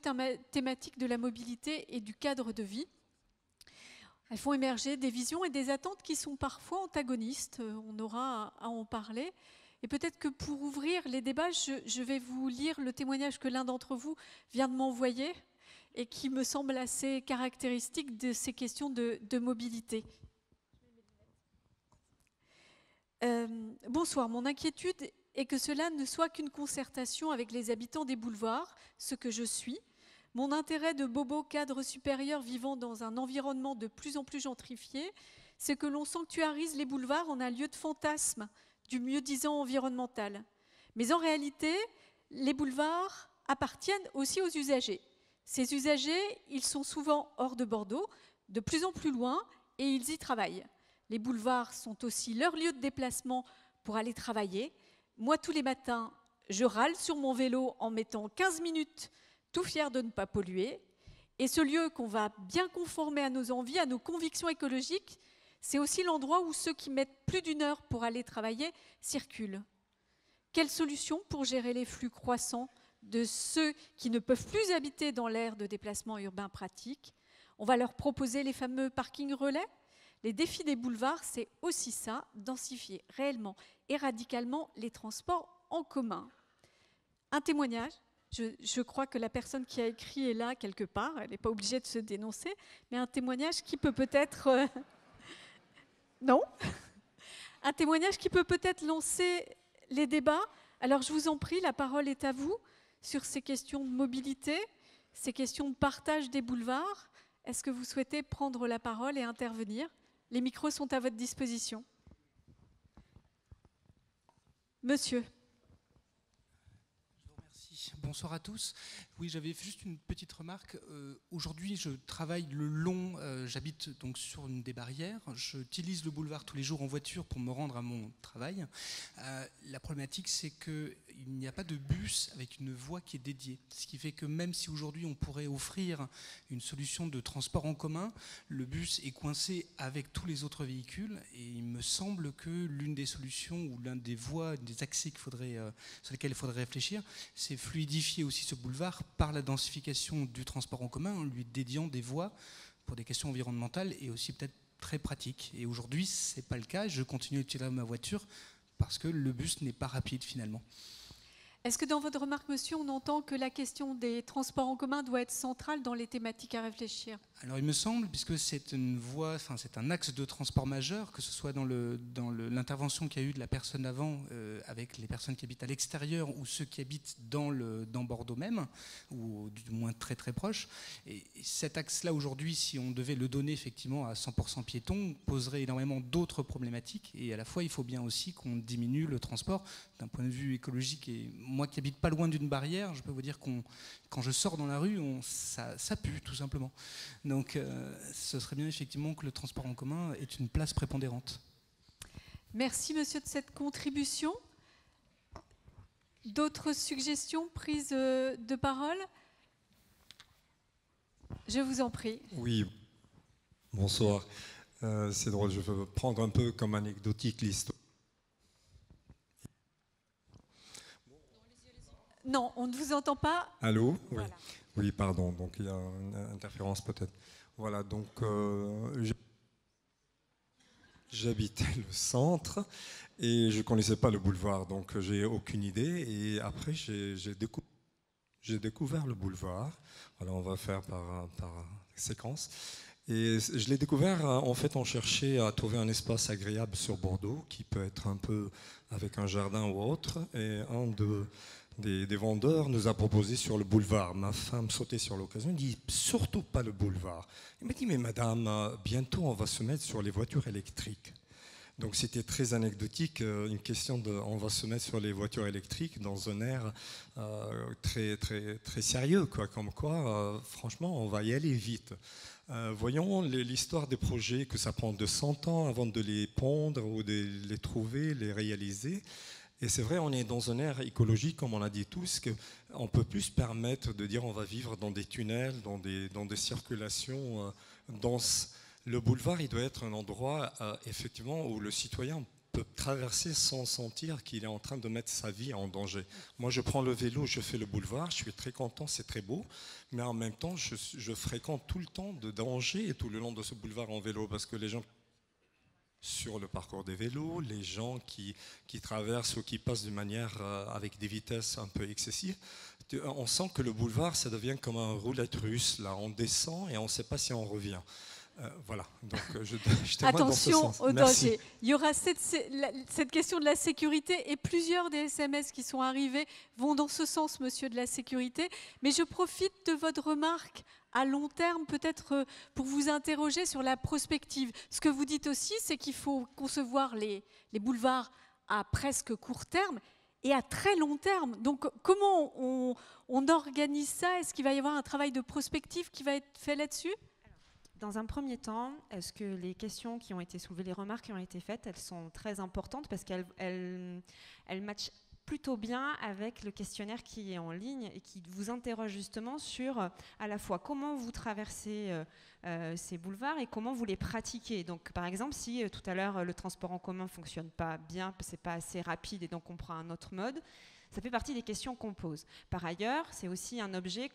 thématiques de la mobilité et du cadre de vie. Elles font émerger des visions et des attentes qui sont parfois antagonistes. On aura à en parler. Et peut-être que pour ouvrir les débats, je vais vous lire le témoignage que l'un d'entre vous vient de m'envoyer et qui me semble assez caractéristique de ces questions de mobilité. Bonsoir, mon inquiétude est que cela ne soit qu'une concertation avec les habitants des boulevards, ce que je suis. Mon intérêt de bobo cadre supérieur vivant dans un environnement de plus en plus gentrifié, c'est que l'on sanctuarise les boulevards en un lieu de fantasme du mieux-disant environnemental. Mais en réalité, les boulevards appartiennent aussi aux usagers. Ces usagers, ils sont souvent hors de Bordeaux, de plus en plus loin, et ils y travaillent. Les boulevards sont aussi leur lieu de déplacement pour aller travailler. Moi, tous les matins, je râle sur mon vélo en mettant 15 minutes tout fier de ne pas polluer. Et ce lieu qu'on va bien conformer à nos envies, à nos convictions écologiques, c'est aussi l'endroit où ceux qui mettent plus d'1 heure pour aller travailler circulent. Quelle solution pour gérer les flux croissants de ceux qui ne peuvent plus habiter dans l'aire de déplacement urbain pratique? On va leur proposer les fameux parkings relais? Les défis des boulevards, c'est aussi ça, densifier réellement et radicalement les transports en commun. Un témoignage. Je crois que la personne qui a écrit est là quelque part, elle n'est pas obligée de se dénoncer, mais un témoignage qui peut peut-être... Non? Un témoignage qui peut peut-être lancer les débats. Alors je vous en prie, la parole est à vous sur ces questions de mobilité, ces questions de partage des boulevards. Est-ce que vous souhaitez prendre la parole et intervenir? Les micros sont à votre disposition. Monsieur. Bonsoir à tous. Oui, j'avais juste une petite remarque. Aujourd'hui, je travaille le long. J'habite donc sur une des barrières. J'utilise le boulevard tous les jours en voiture pour me rendre à mon travail. La problématique, c'est qu'il n'y a pas de bus avec une voie qui est dédiée. Ce qui fait que même si aujourd'hui on pourrait offrir une solution de transport en commun, le bus est coincé avec tous les autres véhicules. Et il me semble que l'une des solutions ou l'un des voies, des accès sur lesquels il faudrait réfléchir, c'est fluidifier aussi ce boulevard par la densification du transport en commun en lui dédiant des voies pour des questions environnementales et aussi peut-être très pratiques. Et aujourd'hui, ce n'est pas le cas. Je continue à utiliser ma voiture parce que le bus n'est pas rapide finalement. Est-ce que dans votre remarque, monsieur, on entend que la question des transports en commun doit être centrale dans les thématiques à réfléchir? Alors il me semble, puisque c'est une voie, c'est un axe de transport majeur, que ce soit dans l'intervention qu'il y a eu de la personne avant, avec les personnes qui habitent à l'extérieur ou ceux qui habitent dans Bordeaux même, ou du moins très très proche. Et cet axe-là aujourd'hui, si on devait le donner effectivement à 100% piétons, poserait énormément d'autres problématiques. Et à la fois, il faut bien aussi qu'on diminue le transport d'un point de vue écologique. Et moi qui habite pas loin d'une barrière, je peux vous dire quand je sors dans la rue, ça pue tout simplement. Donc ce serait bien effectivement que le transport en commun ait une place prépondérante. Merci monsieur de cette contribution. D'autres suggestions, prises de parole? Je vous en prie. Oui, bonsoir. C'est drôle, je veux prendre un peu comme anecdotique l'histoire. Non, on ne vous entend pas. Allô? Oui. Voilà. Oui, pardon, donc il y a une interférence peut-être. Voilà, donc j'habitais le centre et je ne connaissais pas le boulevard, donc j'ai aucune idée. Et après, j'ai découvert le boulevard. Voilà, on va faire par séquence. Et je l'ai découvert, en fait, on cherchait à trouver un espace agréable sur Bordeaux, qui peut être un peu avec un jardin ou autre. Et des vendeurs nous a proposé sur le boulevard. Ma femme sautait sur l'occasion, elle dit surtout pas le boulevard. Il m'a dit mais madame, bientôt on va se mettre sur les voitures électriques. Donc c'était très anecdotique, une question de on va se mettre sur les voitures électriques dans un air très, très, très sérieux, quoi, comme quoi franchement on va y aller vite. Voyons l'histoire des projets, que ça prend 200 ans avant de les pondre ou de les trouver, les réaliser. Et c'est vrai, on est dans un air écologique, comme on l'a dit tous, qu'on ne peut plus se permettre de dire on va vivre dans des tunnels, dans des circulations denses. Le boulevard, il doit être un endroit, effectivement, où le citoyen peut traverser sans sentir qu'il est en train de mettre sa vie en danger. Moi, je prends le vélo, je fais le boulevard, je suis très content, c'est très beau, mais en même temps, je fréquente tout le temps de danger et tout le long de ce boulevard en vélo, parce que les gens sur le parcours des vélos, les gens qui traversent ou qui passent d'une manière avec des vitesses un peu excessives, on sent que le boulevard, ça devient comme un roulette russe. Là, on descend et on ne sait pas si on revient. Voilà, donc je témoigne dans ce sens. Attention au danger. Il y aura cette question de la sécurité et plusieurs des SMS qui sont arrivés vont dans ce sens, monsieur, de la sécurité. Mais je profite de votre remarque à long terme, peut-être pour vous interroger sur la prospective. Ce que vous dites aussi, c'est qu'il faut concevoir les boulevards à presque court terme et à très long terme. Donc comment on organise ça? Est-ce qu'il va y avoir un travail de prospective qui va être fait là-dessus? Dans un premier temps, est-ce que les questions qui ont été soulevées, les remarques qui ont été faites, elles sont très importantes parce qu'elles matchent plutôt bien avec le questionnaire qui est en ligne et qui vous interroge justement sur à la fois comment vous traversez ces boulevards et comment vous les pratiquez. Donc par exemple, si tout à l'heure le transport en commun ne fonctionne pas bien, c'est pas assez rapide et donc on prend un autre mode, ça fait partie des questions qu'on pose. Par ailleurs, c'est aussi un objet,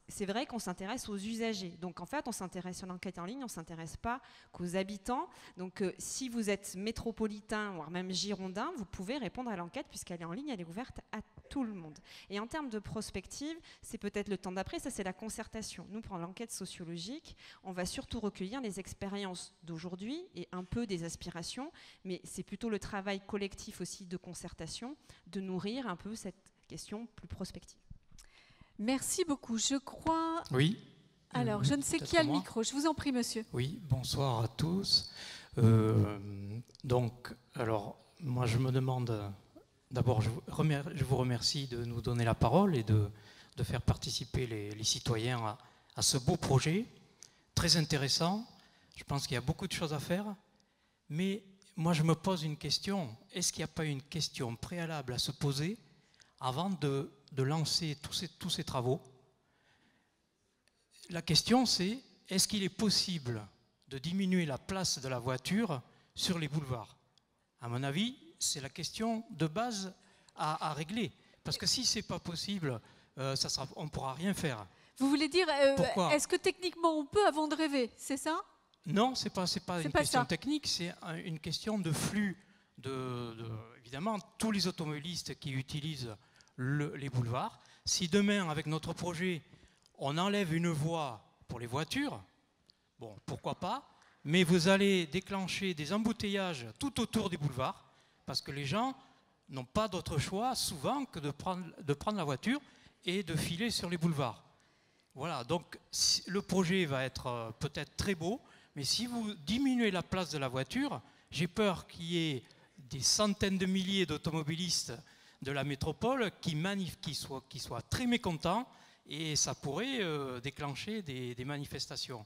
c'est vrai qu'on s'intéresse aux usagers. Donc en fait, on s'intéresse sur l'enquête en ligne, on ne s'intéresse pas qu'aux habitants. Donc si vous êtes métropolitain, voire même girondin, vous pouvez répondre à l'enquête puisqu'elle est en ligne, elle est ouverte à tout le monde. Et en termes de prospective, c'est peut-être le temps d'après, ça c'est la concertation. Nous, pour l'enquête sociologique, on va surtout recueillir les expériences d'aujourd'hui et un peu des aspirations, mais c'est plutôt le travail collectif aussi de concertation, de nourrir un peu cette question plus prospective. Merci beaucoup. Je crois... Oui. Alors, je ne sais qui a le micro. Je vous en prie, monsieur. Oui, bonsoir à tous. Donc, alors, moi, je me demande... D'abord, je vous remercie de nous donner la parole et de faire participer les citoyens à ce beau projet. Très intéressant. Je pense qu'il y a beaucoup de choses à faire. Mais moi, je me pose une question. Est-ce qu'il n'y a pas une question préalable à se poser avant de lancer tous ces travaux? La question, c'est est-ce qu'il est possible de diminuer la place de la voiture sur les boulevards? À mon avis, c'est la question de base à régler. Parce que si ce n'est pas possible, on ne pourra rien faire. Vous voulez dire, est-ce que techniquement on peut avant de rêver? C'est ça? Non, ce n'est pas une question technique, c'est une question de flux. Évidemment, tous les automobilistes qui utilisent les boulevards, si demain, avec notre projet, on enlève une voie pour les voitures, bon, pourquoi pas, mais vous allez déclencher des embouteillages tout autour des boulevards, parce que les gens n'ont pas d'autre choix souvent que de prendre la voiture et de filer sur les boulevards. Voilà, donc le projet va être peut-être très beau, mais si vous diminuez la place de la voiture, j'ai peur qu'il y ait des centaines de milliers d'automobilistes de la métropole qui soient très mécontents et ça pourrait déclencher des manifestations.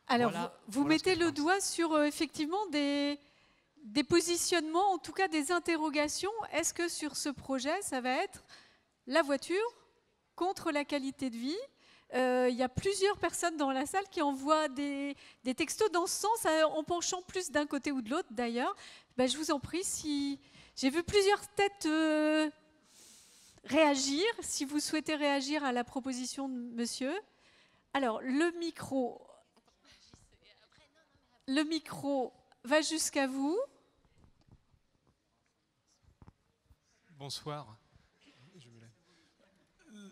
Alors, vous mettez le doigt sur effectivement des positionnements, en tout cas des interrogations. Est-ce que sur ce projet, ça va être la voiture contre la qualité de vie, Il y a plusieurs personnes dans la salle qui envoient des textos dans ce sens, en penchant plus d'un côté ou de l'autre d'ailleurs. Ben, je vous en prie, si j'ai vu plusieurs têtes réagir, si vous souhaitez réagir à la proposition de monsieur. Alors, le micro va jusqu'à vous. Bonsoir.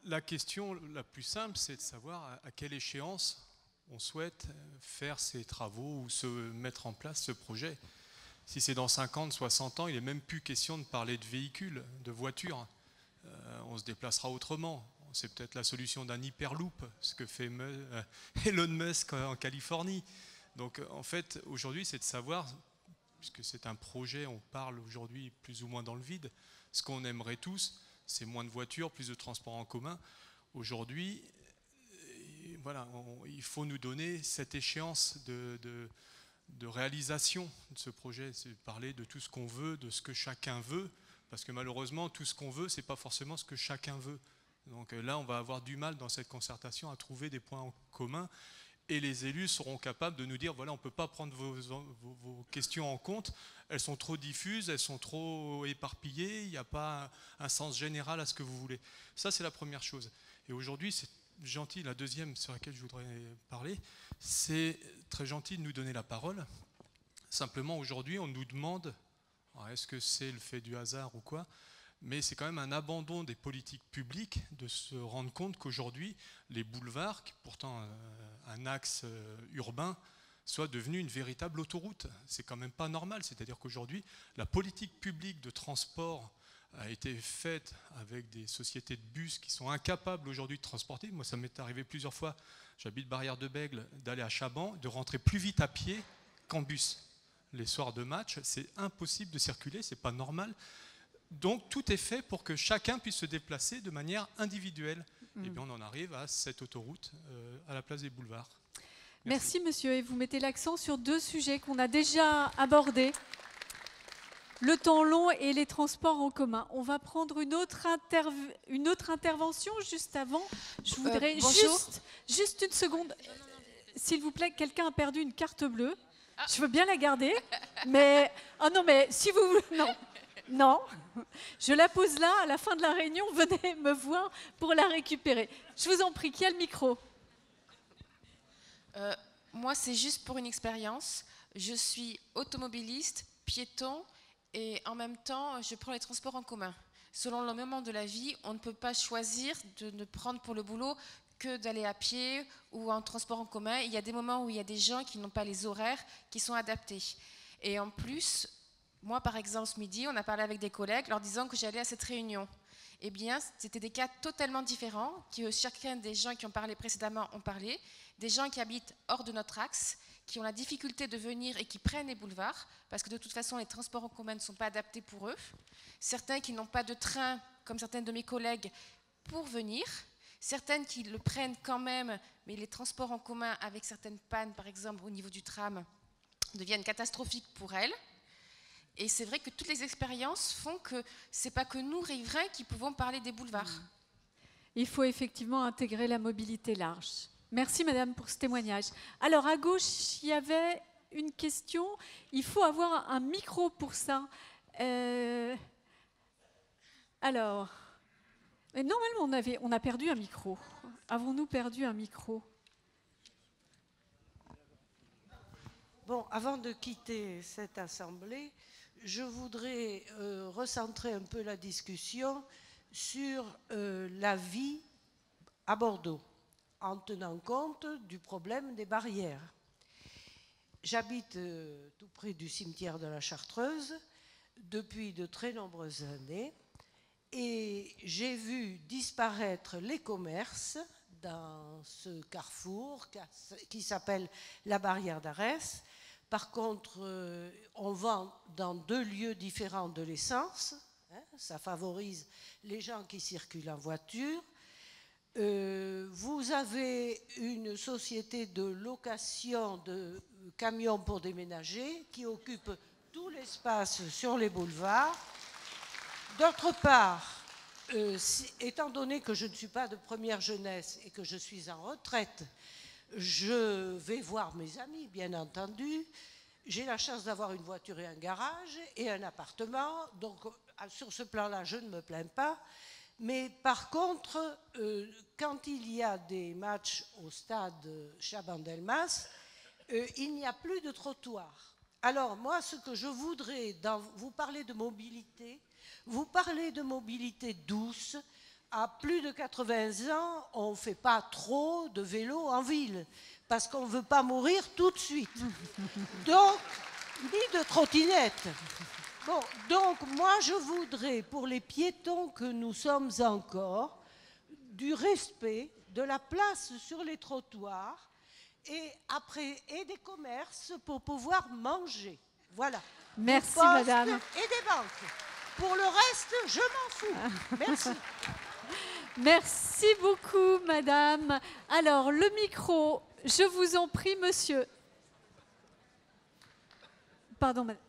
La question la plus simple, c'est de savoir à quelle échéance on souhaite faire ces travaux ou se mettre en place ce projet. Si c'est dans 50, 60 ans, il n'est même plus question de parler de véhicules, de voitures. On se déplacera autrement. C'est peut-être la solution d'un hyperloop, ce que fait Elon Musk en Californie. Donc en fait, aujourd'hui, c'est de savoir, puisque c'est un projet, on parle aujourd'hui plus ou moins dans le vide, ce qu'on aimerait tous, c'est moins de voitures, plus de transports en commun. Aujourd'hui, voilà, il faut nous donner cette échéance de réalisation de ce projet. C'est parler de tout ce qu'on veut, de ce que chacun veut, parce que malheureusement, tout ce qu'on veut, ce n'est pas forcément ce que chacun veut. Donc là, on va avoir du mal dans cette concertation à trouver des points en commun. Et les élus seront capables de nous dire, voilà, on ne peut pas prendre vos questions en compte, elles sont trop diffuses, elles sont trop éparpillées, il n'y a pas un sens général à ce que vous voulez. Ça, c'est la première chose. Et aujourd'hui, c'est gentil, la deuxième sur laquelle je voudrais parler, c'est très gentil de nous donner la parole. Simplement, aujourd'hui, on nous demande, est-ce que c'est le fait du hasard ou quoi ? Mais c'est quand même un abandon des politiques publiques de se rendre compte qu'aujourd'hui, les boulevards, qui pourtant un axe urbain, soient devenus une véritable autoroute. C'est quand même pas normal. C'est-à-dire qu'aujourd'hui, la politique publique de transport a été faite avec des sociétés de bus qui sont incapables aujourd'hui de transporter. Moi, ça m'est arrivé plusieurs fois, j'habite Barrière de Bègle, d'aller à Chaban, de rentrer plus vite à pied qu'en bus. Les soirs de match, c'est impossible de circuler, c'est pas normal. Donc tout est fait pour que chacun puisse se déplacer de manière individuelle. Et bien on en arrive à cette autoroute à la place des boulevards. Merci monsieur, et vous mettez l'accent sur deux sujets qu'on a déjà abordés. Le temps long et les transports en commun. On va prendre une autre intervention juste avant. Je voudrais juste une seconde. S'il vous plaît, quelqu'un a perdu une carte bleue. Je veux bien la garder, mais... Ah non, mais si vous... Non, je la pose là, à la fin de la réunion, venez me voir pour la récupérer. Je vous en prie, qui a le micro ? Moi, c'est juste pour une expérience. Je suis automobiliste, piéton, et en même temps, je prends les transports en commun. Selon le moment de la vie, on ne peut pas choisir de ne prendre pour le boulot que d'aller à pied ou en transport en commun. Il y a des moments où il y a des gens qui n'ont pas les horaires qui sont adaptés. Et en plus... Moi, par exemple, ce midi, on a parlé avec des collègues leur disant que j'allais à cette réunion. Eh bien, c'était des cas totalement différents, que chacun des gens qui ont parlé précédemment ont parlé, des gens qui habitent hors de notre axe, qui ont la difficulté de venir et qui prennent les boulevards, parce que de toute façon, les transports en commun ne sont pas adaptés pour eux. Certains qui n'ont pas de train, comme certaines de mes collègues, pour venir. Certaines qui le prennent quand même, mais les transports en commun, avec certaines pannes, par exemple, au niveau du tram, deviennent catastrophiques pour elles. Et c'est vrai que toutes les expériences font que ce n'est pas que nous, riverains, qui pouvons parler des boulevards. Il faut effectivement intégrer la mobilité large. Merci madame pour ce témoignage. Alors à gauche, il y avait une question. Il faut avoir un micro pour ça. Alors, normalement on a perdu un micro. Avons-nous perdu un micro ? Bon, avant de quitter cette assemblée, je voudrais recentrer un peu la discussion sur la vie à Bordeaux, en tenant compte du problème des barrières. J'habite tout près du cimetière de la Chartreuse depuis de très nombreuses années et j'ai vu disparaître les commerces dans ce carrefour qui s'appelle la barrière d'Arès. Par contre, on vend dans 2 lieux différents de l'essence. Ça favorise les gens qui circulent en voiture. Vous avez une société de location de camions pour déménager qui occupe tout l'espace sur les boulevards. D'autre part, étant donné que je ne suis pas de première jeunesse et que je suis en retraite, je vais voir mes amis, bien entendu. J'ai la chance d'avoir une voiture et un garage et un appartement, donc sur ce plan-là, je ne me plains pas. Mais par contre, quand il y a des matchs au stade Chabandelmas, il n'y a plus de trottoir. Alors moi, ce que je voudrais, vous parlez de mobilité, vous parlez de mobilité douce. À plus de 80 ans, on ne fait pas trop de vélo en ville, parce qu'on ne veut pas mourir tout de suite. Donc, ni de trottinette. Bon, donc moi je voudrais, pour les piétons que nous sommes encore, du respect, de la place sur les trottoirs, et après, et des commerces pour pouvoir manger. Voilà. Merci, des postes madame. Et des banques. Pour le reste, je m'en fous. Merci. Merci beaucoup, madame. Alors, le micro, je vous en prie, monsieur. Pardon, madame.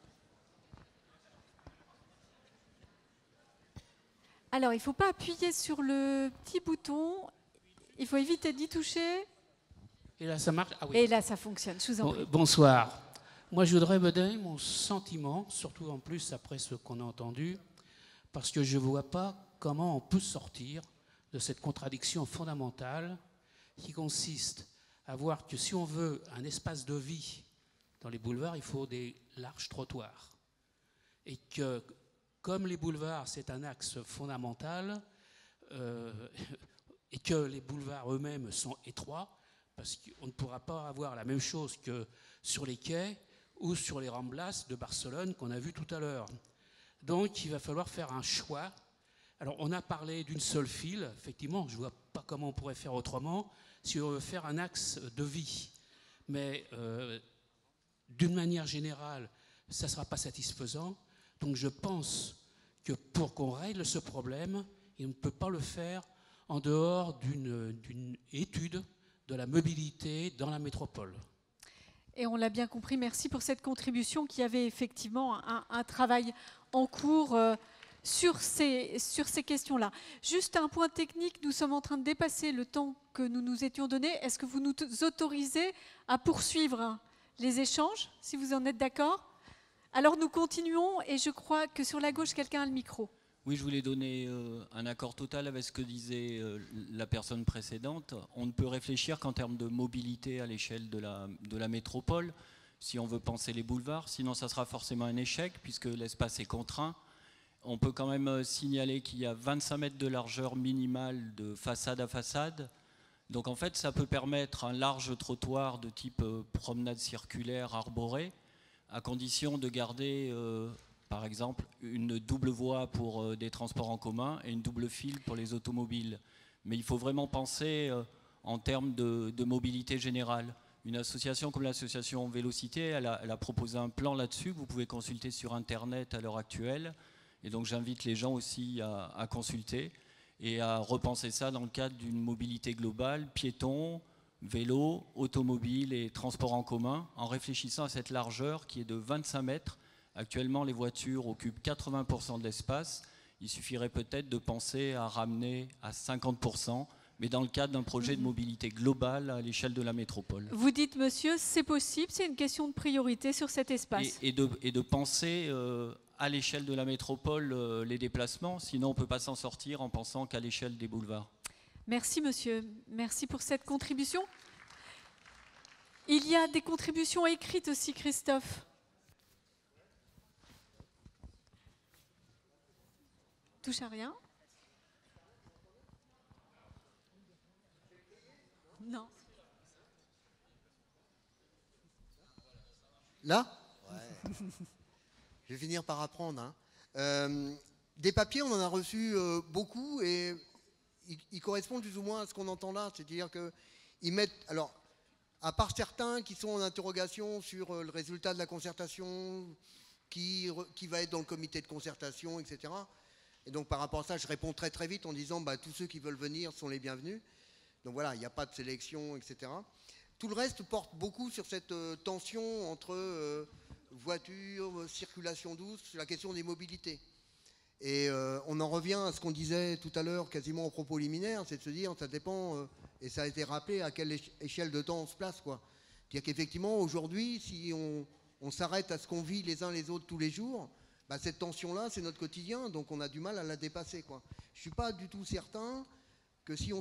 Alors, il ne faut pas appuyer sur le petit bouton. Il faut éviter d'y toucher. Et là, ça marche? Ah oui. Et là, ça fonctionne. Je vous en prie. Bonsoir. Moi, je voudrais me donner mon sentiment, surtout en plus après ce qu'on a entendu, parce que je ne vois pas comment on peut sortir de cette contradiction fondamentale qui consiste à voir que si on veut un espace de vie dans les boulevards, il faut des larges trottoirs. Et que, comme les boulevards, c'est un axe fondamental, et que les boulevards eux-mêmes sont étroits, parce qu'on ne pourra pas avoir la même chose que sur les quais ou sur les Ramblas de Barcelone qu'on a vu tout à l'heure. Donc, il va falloir faire un choix. Alors, on a parlé d'une seule file. Effectivement, je ne vois pas comment on pourrait faire autrement si on veut faire un axe de vie. Mais d'une manière générale, ça ne sera pas satisfaisant. Donc, je pense que pour qu'on règle ce problème, il ne peut pas le faire en dehors d'une étude de la mobilité dans la métropole. Et on l'a bien compris, merci pour cette contribution qui avait effectivement un travail en cours sur ces questions-là. Juste un point technique, nous sommes en train de dépasser le temps que nous nous étions donné. Est-ce que vous nous autorisez à poursuivre les échanges, si vous en êtes d'accord? Alors nous continuons et je crois que sur la gauche, quelqu'un a le micro. Oui, je voulais donner un accord total avec ce que disait la personne précédente. On ne peut réfléchir qu'en termes de mobilité à l'échelle de la métropole, si on veut penser les boulevards. Sinon, ça sera forcément un échec, puisque l'espace est contraint. On peut quand même signaler qu'il y a 25 mètres de largeur minimale de façade à façade. Donc en fait, ça peut permettre un large trottoir de type promenade circulaire arborée, à condition de garder... par exemple, une double voie pour des transports en commun et une double file pour les automobiles. Mais il faut vraiment penser en termes de mobilité générale. Une association comme l'association Vélocité, elle a proposé un plan là-dessus que vous pouvez consulter sur Internet à l'heure actuelle. Et donc j'invite les gens aussi à consulter et à repenser ça dans le cadre d'une mobilité globale, piétons, vélos, automobiles et transports en commun, en réfléchissant à cette largeur qui est de 25 mètres. Actuellement, les voitures occupent 80% de l'espace. Il suffirait peut-être de penser à ramener à 50%, mais dans le cadre d'un projet de mobilité globale à l'échelle de la métropole. Vous dites, monsieur, c'est possible, c'est une question de priorité sur cet espace. Et de penser à l'échelle de la métropole les déplacements, sinon on ne peut pas s'en sortir en pensant qu'à l'échelle des boulevards. Merci, monsieur. Merci pour cette contribution. Il y a des contributions écrites aussi, Christophe. Touche à rien. Non. Là ouais. Je vais finir par apprendre. Hein. Des papiers, on en a reçu beaucoup et ils correspondent plus ou moins à ce qu'on entend là. C'est-à-dire qu'ils mettent... Alors, à part certains qui sont en interrogation sur le résultat de la concertation, qui va être dans le comité de concertation, etc. Et donc par rapport à ça, je réponds très très vite en disant tous ceux qui veulent venir sont les bienvenus. Donc voilà, il n'y a pas de sélection, etc. Tout le reste porte beaucoup sur cette tension entre voiture, circulation douce, sur la question des mobilités. Et on en revient à ce qu'on disait tout à l'heure, quasiment au propos liminaire, c'est de se dire, ça dépend, et ça a été rappelé, à quelle échelle de temps on se place, quoi. C'est-à-dire qu'effectivement, aujourd'hui, si on s'arrête à ce qu'on vit les uns les autres tous les jours, bah, cette tension-là, c'est notre quotidien, donc on a du mal à la dépasser, quoi. Je ne suis pas du tout certain que si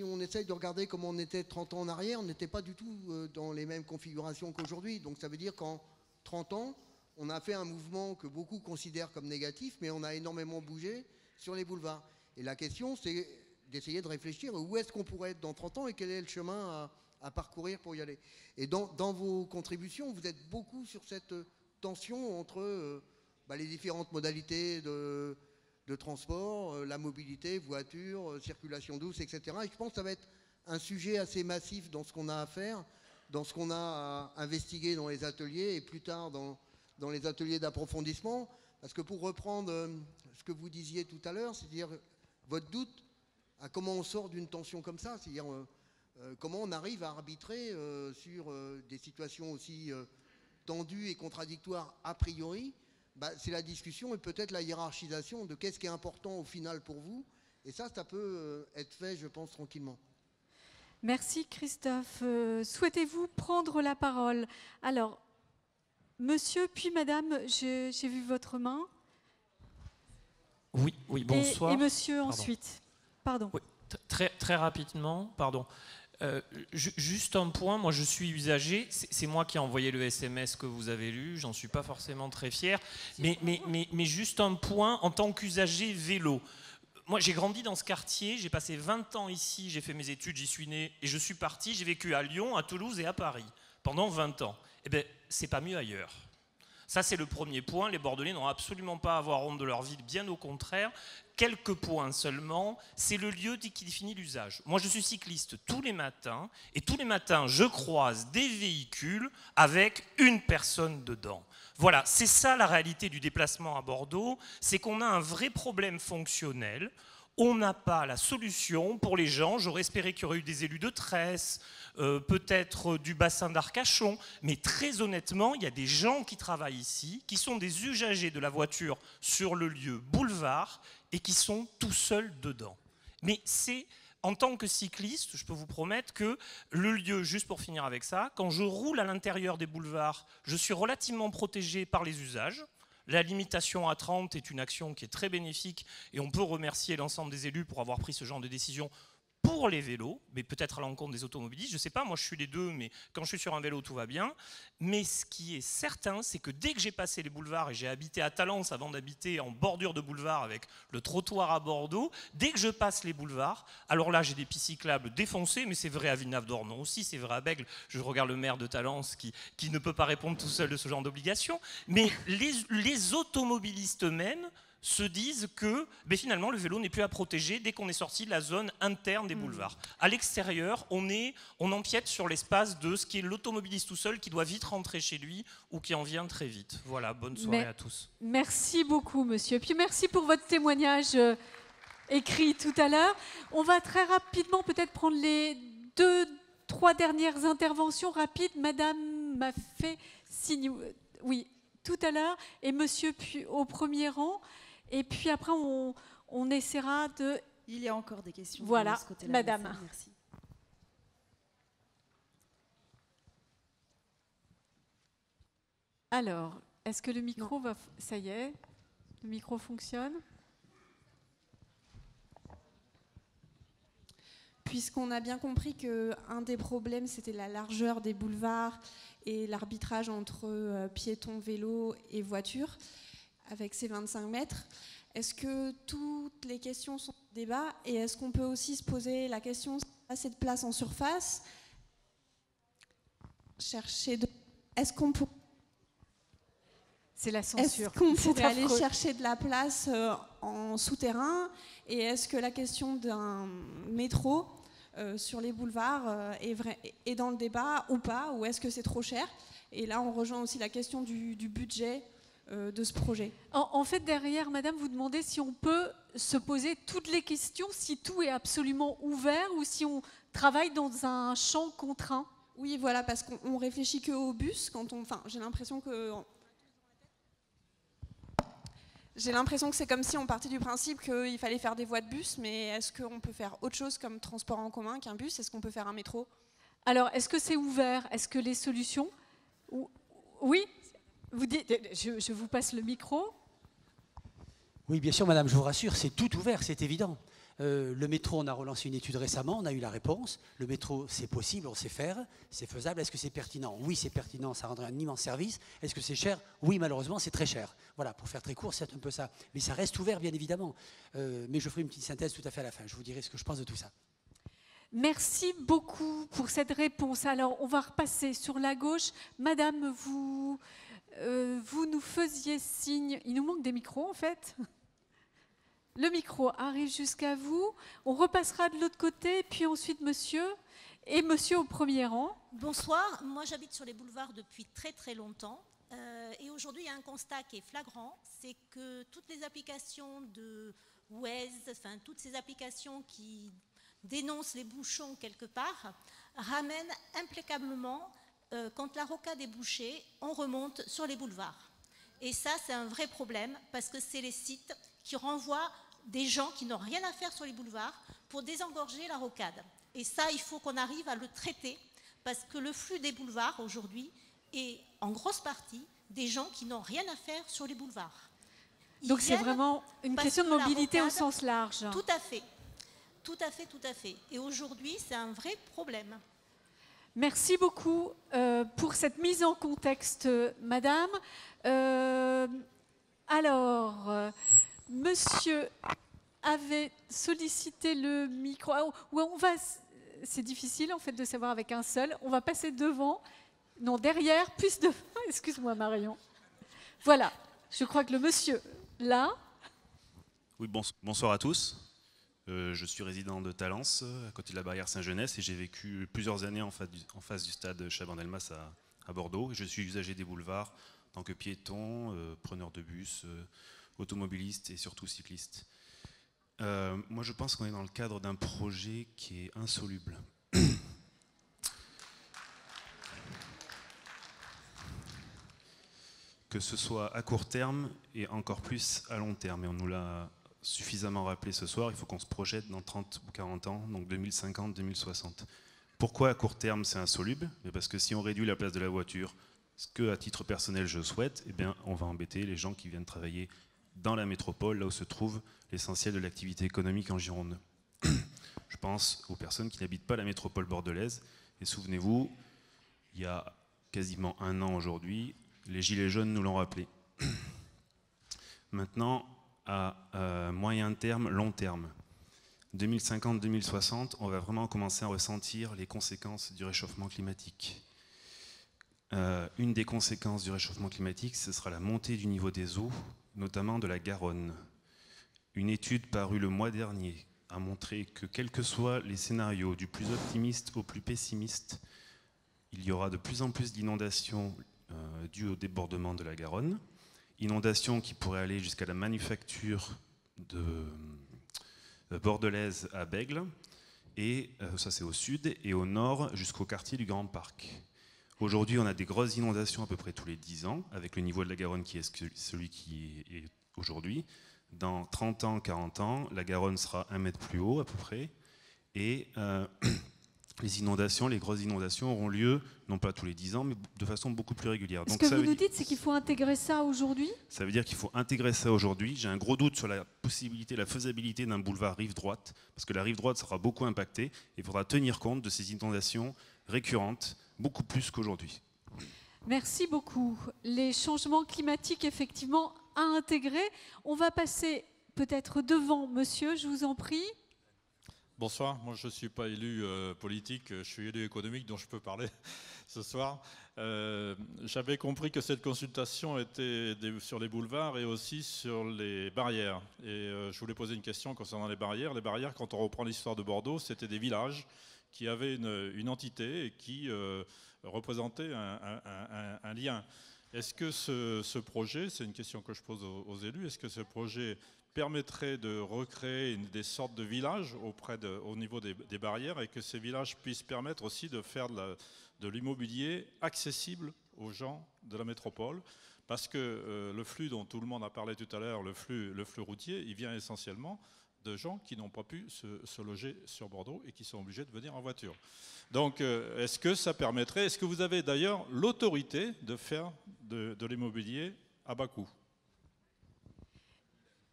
on essaye de regarder comment on était 30 ans en arrière, on n'était pas du tout dans les mêmes configurations qu'aujourd'hui. Donc ça veut dire qu'en 30 ans, on a fait un mouvement que beaucoup considèrent comme négatif, mais on a énormément bougé sur les boulevards. Et la question, c'est d'essayer de réfléchir où est-ce qu'on pourrait être dans 30 ans et quel est le chemin à parcourir pour y aller. Et dans vos contributions, vous êtes beaucoup sur cette tension entre les différentes modalités de transport, la mobilité, voiture, circulation douce, etc. Et je pense que ça va être un sujet assez massif dans ce qu'on a à faire, dans ce qu'on a à investiguer dans les ateliers et plus tard dans les ateliers d'approfondissement. Parce que pour reprendre ce que vous disiez tout à l'heure, c'est-à-dire votre doute à comment on sort d'une tension comme ça, c'est-à-dire comment on arrive à arbitrer sur des situations aussi tendues et contradictoires a priori. C'est la discussion et peut-être la hiérarchisation de qu'est-ce qui est important au final pour vous. Et ça peut être fait, je pense, tranquillement. Merci Christophe. Souhaitez-vous prendre la parole? Alors, monsieur, puis madame, j'ai vu votre main. Oui, bonsoir. Et monsieur ensuite. Pardon. Oui, très rapidement, pardon. Juste un point, moi je suis usager, c'est moi qui ai envoyé le SMS que vous avez lu, j'en suis pas forcément très fier, mais juste un point, en tant qu'usager vélo, moi j'ai grandi dans ce quartier, j'ai passé 20 ans ici, j'ai fait mes études, j'y suis né, et je suis parti, j'ai vécu à Lyon, à Toulouse et à Paris, pendant 20 ans. Eh bien, c'est pas mieux ailleurs. Ça, c'est le premier point. Les Bordelais n'ont absolument pas à avoir honte de leur ville, bien au contraire. Quelques points seulement, c'est le lieu qui définit l'usage. Moi, je suis cycliste tous les matins, et tous les matins, je croise des véhicules avec une personne dedans. Voilà, c'est ça la réalité du déplacement à Bordeaux, c'est qu'on a un vrai problème fonctionnel. On n'a pas la solution pour les gens. J'aurais espéré qu'il y aurait eu des élus de Tresse, peut-être du bassin d'Arcachon, mais très honnêtement, il y a des gens qui travaillent ici, qui sont des usagers de la voiture sur le lieu boulevard et qui sont tout seuls dedans. Mais c'est, en tant que cycliste, je peux vous promettre que le lieu, juste pour finir avec ça, quand je roule à l'intérieur des boulevards, je suis relativement protégé par les usages. La limitation à 30 est une action qui est très bénéfique et on peut remercier l'ensemble des élus pour avoir pris ce genre de décision pour les vélos, mais peut-être à l'encontre des automobilistes. Je ne sais pas, moi je suis les deux, mais quand je suis sur un vélo, tout va bien. Mais ce qui est certain, c'est que dès que j'ai passé les boulevards, et j'ai habité à Talence avant d'habiter en bordure de boulevard avec le trottoir à Bordeaux, dès que je passe les boulevards, alors là j'ai des pistes cyclables défoncées, mais c'est vrai à Villeneuve-d'Ornon aussi, c'est vrai à Bègles. Je regarde le maire de Talence qui ne peut pas répondre tout seul de ce genre d'obligation. Mais les automobilistes eux-mêmes se disent que finalement le vélo n'est plus à protéger dès qu'on est sorti de la zone interne des boulevards. À l'extérieur, on empiète sur l'espace de ce qui est l'automobiliste tout seul qui doit vite rentrer chez lui ou qui en vient très vite. Voilà, bonne soirée à tous. Merci beaucoup, monsieur. Puis merci pour votre témoignage écrit tout à l'heure. On va très rapidement peut-être prendre les 2-3 dernières interventions rapides. Madame m'a fait signe, oui, tout à l'heure, et monsieur puis, au premier rang. Et puis après, on essaiera de... Il y a encore des questions. Voilà, de ce côté-là. madame. Merci. Alors, est-ce que le micro va... Ça y est, le micro fonctionne? Puisqu'on a bien compris qu'un des problèmes, c'était la largeur des boulevards et l'arbitrage entre piétons, vélos et voitures, avec ces 25 mètres. Est-ce que toutes les questions sont au débat et est-ce qu'on peut aussi se poser la question s'il y a assez de place en surface? Est-ce qu'on peut... C'est la censure. Est-ce qu'on pourrait aller chercher de la place en souterrain? Et est-ce que la question d'un métro sur les boulevards est dans le débat ou pas? Ou est-ce que c'est trop cher? Et là, on rejoint aussi la question du budget de ce projet. En fait, derrière, madame, vous demandez si on peut se poser toutes les questions, si tout est absolument ouvert ou si on travaille dans un champ contraint. Oui, voilà, parce qu'on réfléchit qu'au bus. J'ai l'impression que... J'ai l'impression que c'est comme si on partait du principe qu'il fallait faire des voies de bus, mais est-ce qu'on peut faire autre chose comme transport en commun qu'un bus? Est-ce qu'on peut faire un métro? Alors, est-ce que c'est ouvert? Est-ce que les solutions... Oui, vous dites, je vous passe le micro. Oui, bien sûr, madame, je vous rassure, c'est tout ouvert, c'est évident. Le métro, on a relancé une étude récemment, on a eu la réponse. Le métro, c'est possible, on sait faire, c'est faisable. Est-ce que c'est pertinent? Oui, c'est pertinent, ça rendrait un immense service. Est-ce que c'est cher? Oui, malheureusement, c'est très cher. Voilà, pour faire très court, c'est un peu ça. Mais ça reste ouvert, bien évidemment. Mais je ferai une petite synthèse tout à fait à la fin. Je vous dirai ce que je pense de tout ça. Merci beaucoup pour cette réponse. Alors, on va repasser sur la gauche. Madame, vous nous faisiez signe... Il nous manque des micros, en fait. Le micro arrive jusqu'à vous. On repassera de l'autre côté, puis ensuite monsieur. Et monsieur au premier rang. Bonsoir. Moi, j'habite sur les boulevards depuis très, très longtemps. Et aujourd'hui, il y a un constat qui est flagrant. C'est que toutes les applications de Waze, enfin, toutes ces applications qui dénoncent les bouchons quelque part, ramènent implacablement, quand la rocade est bouchée, on remonte sur les boulevards. Et ça, c'est un vrai problème, parce que c'est les sites qui renvoient des gens qui n'ont rien à faire sur les boulevards pour désengorger la rocade. Et ça, il faut qu'on arrive à le traiter, parce que le flux des boulevards, aujourd'hui, est en grosse partie des gens qui n'ont rien à faire sur les boulevards. Donc c'est vraiment une question de mobilité au sens large. Tout à fait. Tout à fait, tout à fait. Et aujourd'hui, c'est un vrai problème. Merci beaucoup pour cette mise en contexte, madame. Alors, monsieur avait sollicité le micro. C'est difficile en fait de savoir avec un seul. On va passer devant, non derrière, plus devant. Excuse-moi Marion. Voilà, je crois que le monsieur là. Oui, bonsoir à tous. Je suis résident de Talence, à côté de la barrière Saint-Genès, et j'ai vécu plusieurs années en face du stade Chaban-Delmas à Bordeaux. Je suis usager des boulevards en tant que piéton, preneur de bus, automobiliste et surtout cycliste. Moi, je pense qu'on est dans le cadre d'un projet qui est insoluble. Que ce soit à court terme et encore plus à long terme. Et on nous l'a suffisamment rappelé ce soir, il faut qu'on se projette dans 30 ou 40 ans, donc 2050, 2060. Pourquoi à court terme c'est insoluble? Parce que si on réduit la place de la voiture, ce que à titre personnel je souhaite, eh bien, on va embêter les gens qui viennent travailler dans la métropole, là où se trouve l'essentiel de l'activité économique en Gironde. Je pense aux personnes qui n'habitent pas la métropole bordelaise. Et souvenez-vous, il y a quasiment un an aujourd'hui, les Gilets jaunes nous l'ont rappelé. Maintenant, à moyen terme, long terme, 2050-2060, on va vraiment commencer à ressentir les conséquences du réchauffement climatique. Une des conséquences du réchauffement climatique, ce sera la montée du niveau des eaux, notamment de la Garonne. Une étude parue le mois dernier a montré que quels que soient les scénarios, du plus optimiste au plus pessimiste, il y aura de plus en plus d'inondations dues au débordement de la Garonne. Inondations qui pourraient aller jusqu'à la manufacture de bordelaise à Bègle, et ça c'est au sud, et au nord jusqu'au quartier du Grand Parc. Aujourd'hui, on a des grosses inondations à peu près tous les 10 ans, avec le niveau de la Garonne qui est celui qui est aujourd'hui. Dans 30 ans, 40 ans, la Garonne sera 1 mètre plus haut à peu près, et les inondations, les grosses inondations auront lieu, non pas tous les 10 ans, mais de façon beaucoup plus régulière. Ce que vous nous dites, c'est qu'il faut intégrer ça aujourd'hui? Ça veut dire qu'il faut intégrer ça aujourd'hui. J'ai un gros doute sur la possibilité, la faisabilité d'un boulevard rive droite, parce que la rive droite sera beaucoup impactée, et il faudra tenir compte de ces inondations récurrentes, beaucoup plus qu'aujourd'hui. Merci beaucoup. Les changements climatiques, effectivement, à intégrer. On va passer peut-être devant, monsieur, je vous en prie. Bonsoir, moi je ne suis pas élu politique, je suis élu économique, dont je peux parler ce soir. J'avais compris que cette consultation était sur les boulevards et aussi sur les barrières. Et je voulais poser une question concernant les barrières. Les barrières, quand on reprend l'histoire de Bordeaux, c'était des villages qui avaient une entité et qui représentaient un lien. Est-ce que ce projet, c'est une question que je pose aux élus, est-ce que ce projet permettrait de recréer des sortes de villages au niveau des barrières, et que ces villages puissent permettre aussi de faire de l'immobilier accessible aux gens de la métropole, parce que le flux dont tout le monde a parlé tout à l'heure, le flux routier, il vient essentiellement de gens qui n'ont pas pu se loger sur Bordeaux et qui sont obligés de venir en voiture. Donc est-ce que ça permettrait, est-ce que vous avez d'ailleurs l'autorité de faire de l'immobilier à bas coût?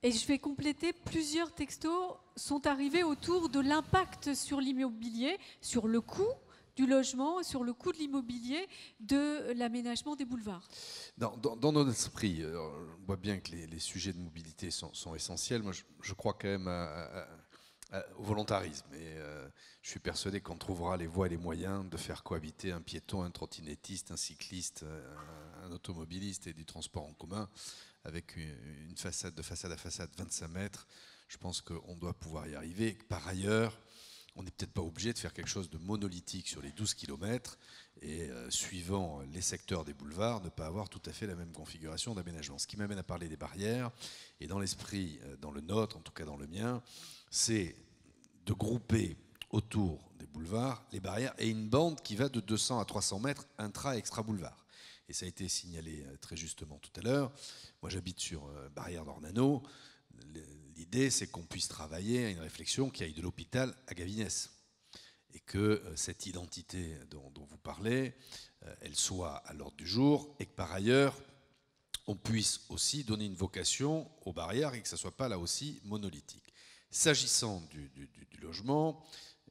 Et je vais compléter, plusieurs textos sont arrivés autour de l'impact sur l'immobilier, sur le coût du logement, sur le coût de l'immobilier, de l'aménagement des boulevards. Dans notre esprit, on voit bien que les sujets de mobilité sont essentiels. Moi, je crois quand même au volontarisme. Et je suis persuadé qu'on trouvera les voies et les moyens de faire cohabiter un piéton, un trottinettiste, un cycliste, un automobiliste et du transport en commun, avec une façade de façade à façade 25 mètres. Je pense qu'on doit pouvoir y arriver. Par ailleurs, on n'est peut-être pas obligé de faire quelque chose de monolithique sur les 12 km et, suivant les secteurs des boulevards, ne pas avoir tout à fait la même configuration d'aménagement. Ce qui m'amène à parler des barrières, et dans l'esprit, dans le nôtre, en tout cas dans le mien, c'est de grouper autour des boulevards les barrières et une bande qui va de 200 à 300 mètres intra- et extra-boulevard. Et ça a été signalé très justement tout à l'heure. Moi, j'habite sur Barrière d'Ornano. L'idée, c'est qu'on puisse travailler à une réflexion qui aille de l'hôpital à Gaviniès. Et que cette identité dont vous parlez, elle soit à l'ordre du jour, et que par ailleurs, on puisse aussi donner une vocation aux barrières et que ça ne soit pas là aussi monolithique. S'agissant du logement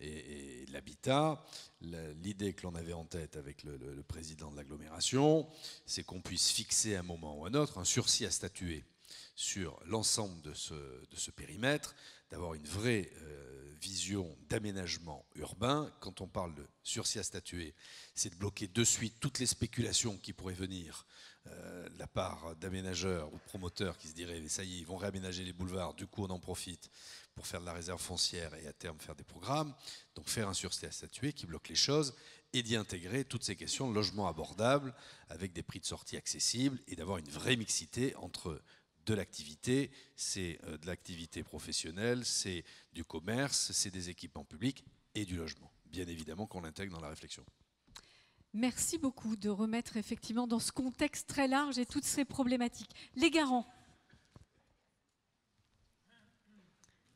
et de l'habitat, l'idée que l'on avait en tête avec le président de l'agglomération, c'est qu'on puisse fixer à un moment ou à un autre un sursis à statuer sur l'ensemble de ce périmètre, d'avoir une vraie vision d'aménagement urbain. Quand on parle de sursis à statuer, c'est de bloquer de suite toutes les spéculations qui pourraient venir de la part d'aménageurs ou de promoteurs qui se diraient ça y est, ils vont réaménager les boulevards, du coup on en profite pour faire de la réserve foncière et à terme faire des programmes. Donc faire un sursis à statuer qui bloque les choses et d'y intégrer toutes ces questions de logement abordable avec des prix de sortie accessibles et d'avoir une vraie mixité entre de l'activité, c'est de l'activité professionnelle, c'est du commerce, c'est des équipements publics et du logement. Bien évidemment qu'on l'intègre dans la réflexion. Merci beaucoup de remettre effectivement dans ce contexte très large et toutes ces problématiques. Les garants.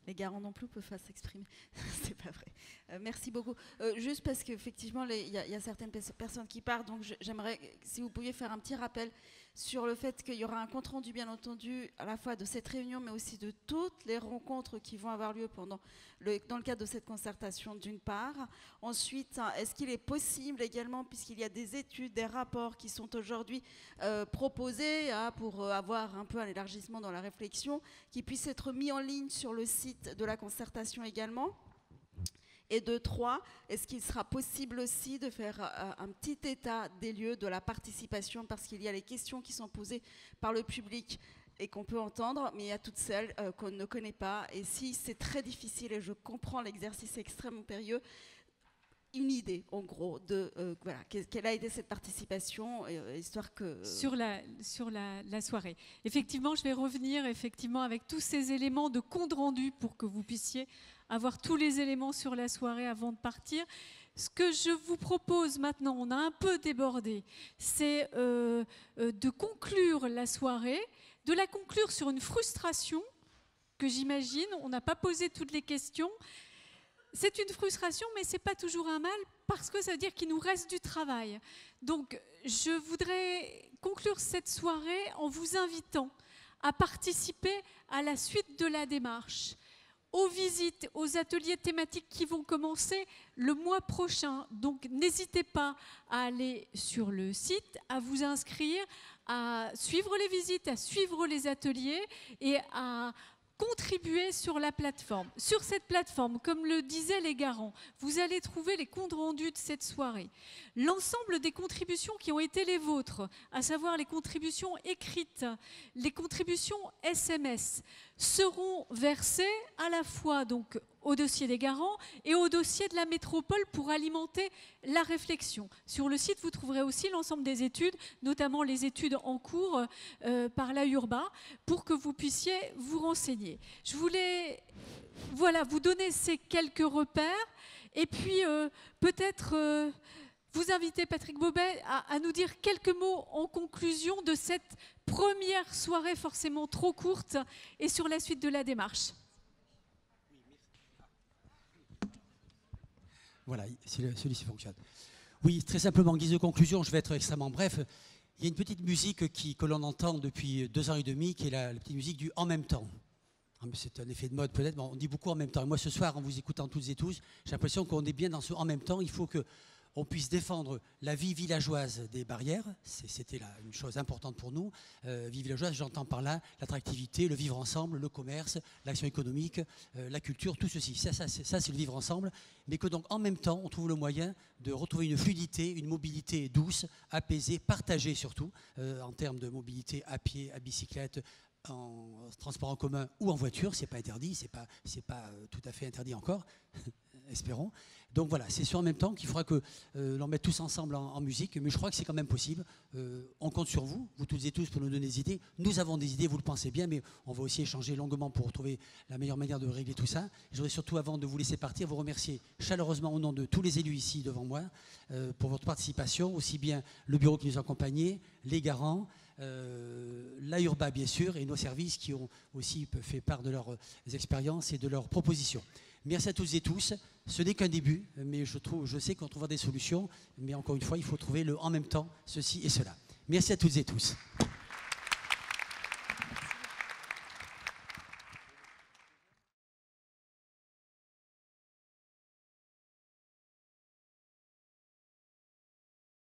Les garants non plus peuvent pas s'exprimer. C'est pas vrai. Merci beaucoup. Juste parce qu'effectivement, il y a certaines personnes qui partent, donc j'aimerais, si vous pouviez faire un petit rappel sur le fait qu'il y aura un compte-rendu, bien entendu, à la fois de cette réunion, mais aussi de toutes les rencontres qui vont avoir lieu dans le cadre de cette concertation, d'une part. Ensuite, est-ce qu'il est possible également, puisqu'il y a des études, des rapports qui sont aujourd'hui proposés pour avoir un peu un élargissement dans la réflexion, qui puissent être mis en ligne sur le site de la concertation également? Et de 3, est-ce qu'il sera possible aussi de faire un petit état des lieux de la participation, parce qu'il y a les questions qui sont posées par le public et qu'on peut entendre, mais il y a toutes celles qu'on ne connaît pas. Et si c'est très difficile, et je comprends l'exercice extrêmement périlleux, une idée, en gros, de voilà, quelle a été cette participation, histoire que... Sur la soirée. Effectivement, je vais revenir avec tous ces éléments de compte rendu pour que vous puissiez avoir tous les éléments sur la soirée avant de partir. Ce que je vous propose maintenant, on a un peu débordé, c'est de conclure la soirée, de la conclure sur une frustration que j'imagine. On n'a pas posé toutes les questions. C'est une frustration, mais ce n'est pas toujours un mal, parce que ça veut dire qu'il nous reste du travail. Donc, je voudrais conclure cette soirée en vous invitant à participer à la suite de la démarche, aux visites, aux ateliers thématiques qui vont commencer le mois prochain. Donc, n'hésitez pas à aller sur le site, à vous inscrire, à suivre les visites, à suivre les ateliers et à contribuer sur la plateforme. Sur cette plateforme, comme le disaient les garants, vous allez trouver les comptes rendus de cette soirée. L'ensemble des contributions qui ont été les vôtres, à savoir les contributions écrites, les contributions SMS, seront versées à la fois donc au dossier des garants et au dossier de la métropole pour alimenter la réflexion. Sur le site, vous trouverez aussi l'ensemble des études, notamment les études en cours par l'AURBA, pour que vous puissiez vous renseigner. Je voulais vous donner ces quelques repères et puis peut-être vous inviter, Patrick Bobet, à nous dire quelques mots en conclusion de cette première soirée forcément trop courte et sur la suite de la démarche. Voilà, celui-ci fonctionne. Oui, très simplement, en guise de conclusion, je vais être extrêmement bref. Il y a une petite musique que l'on entend depuis 2 ans et demi, qui est la petite musique du « en même temps ». C'est un effet de mode peut-être, mais on dit beaucoup « en même temps ». Et moi, ce soir, en vous écoutant toutes et tous, j'ai l'impression qu'on est bien dans ce « en même temps ». Il faut qu'on puisse défendre la vie villageoise des barrières. C'était une chose importante pour nous. Vie villageoise, j'entends par là l'attractivité, le vivre ensemble, le commerce, l'action économique, la culture, tout ceci. Ça c'est le vivre ensemble. Mais que donc, en même temps, on trouve le moyen de retrouver une fluidité, une mobilité douce, apaisée, partagée surtout, en termes de mobilité à pied, à bicyclette, en transport en commun ou en voiture. C'est pas interdit, c'est pas tout à fait interdit encore, espérons. Donc voilà, c'est sûr en même temps qu'il faudra que l'on mette tous ensemble en musique, mais je crois que c'est quand même possible. On compte sur vous, vous toutes et tous, pour nous donner des idées. Nous avons des idées, vous le pensez bien, mais on va aussi échanger longuement pour trouver la meilleure manière de régler tout ça. Je voudrais surtout, avant de vous laisser partir, vous remercier chaleureusement au nom de tous les élus ici devant moi pour votre participation, aussi bien le bureau qui nous a accompagnés, les garants, l'AURBA bien sûr, et nos services qui ont aussi fait part de leurs expériences et de leurs propositions. Merci à toutes et tous. Ce n'est qu'un début, mais je sais qu'on trouvera des solutions. Mais encore une fois, il faut trouver le en même temps, ceci et cela. Merci à toutes et tous.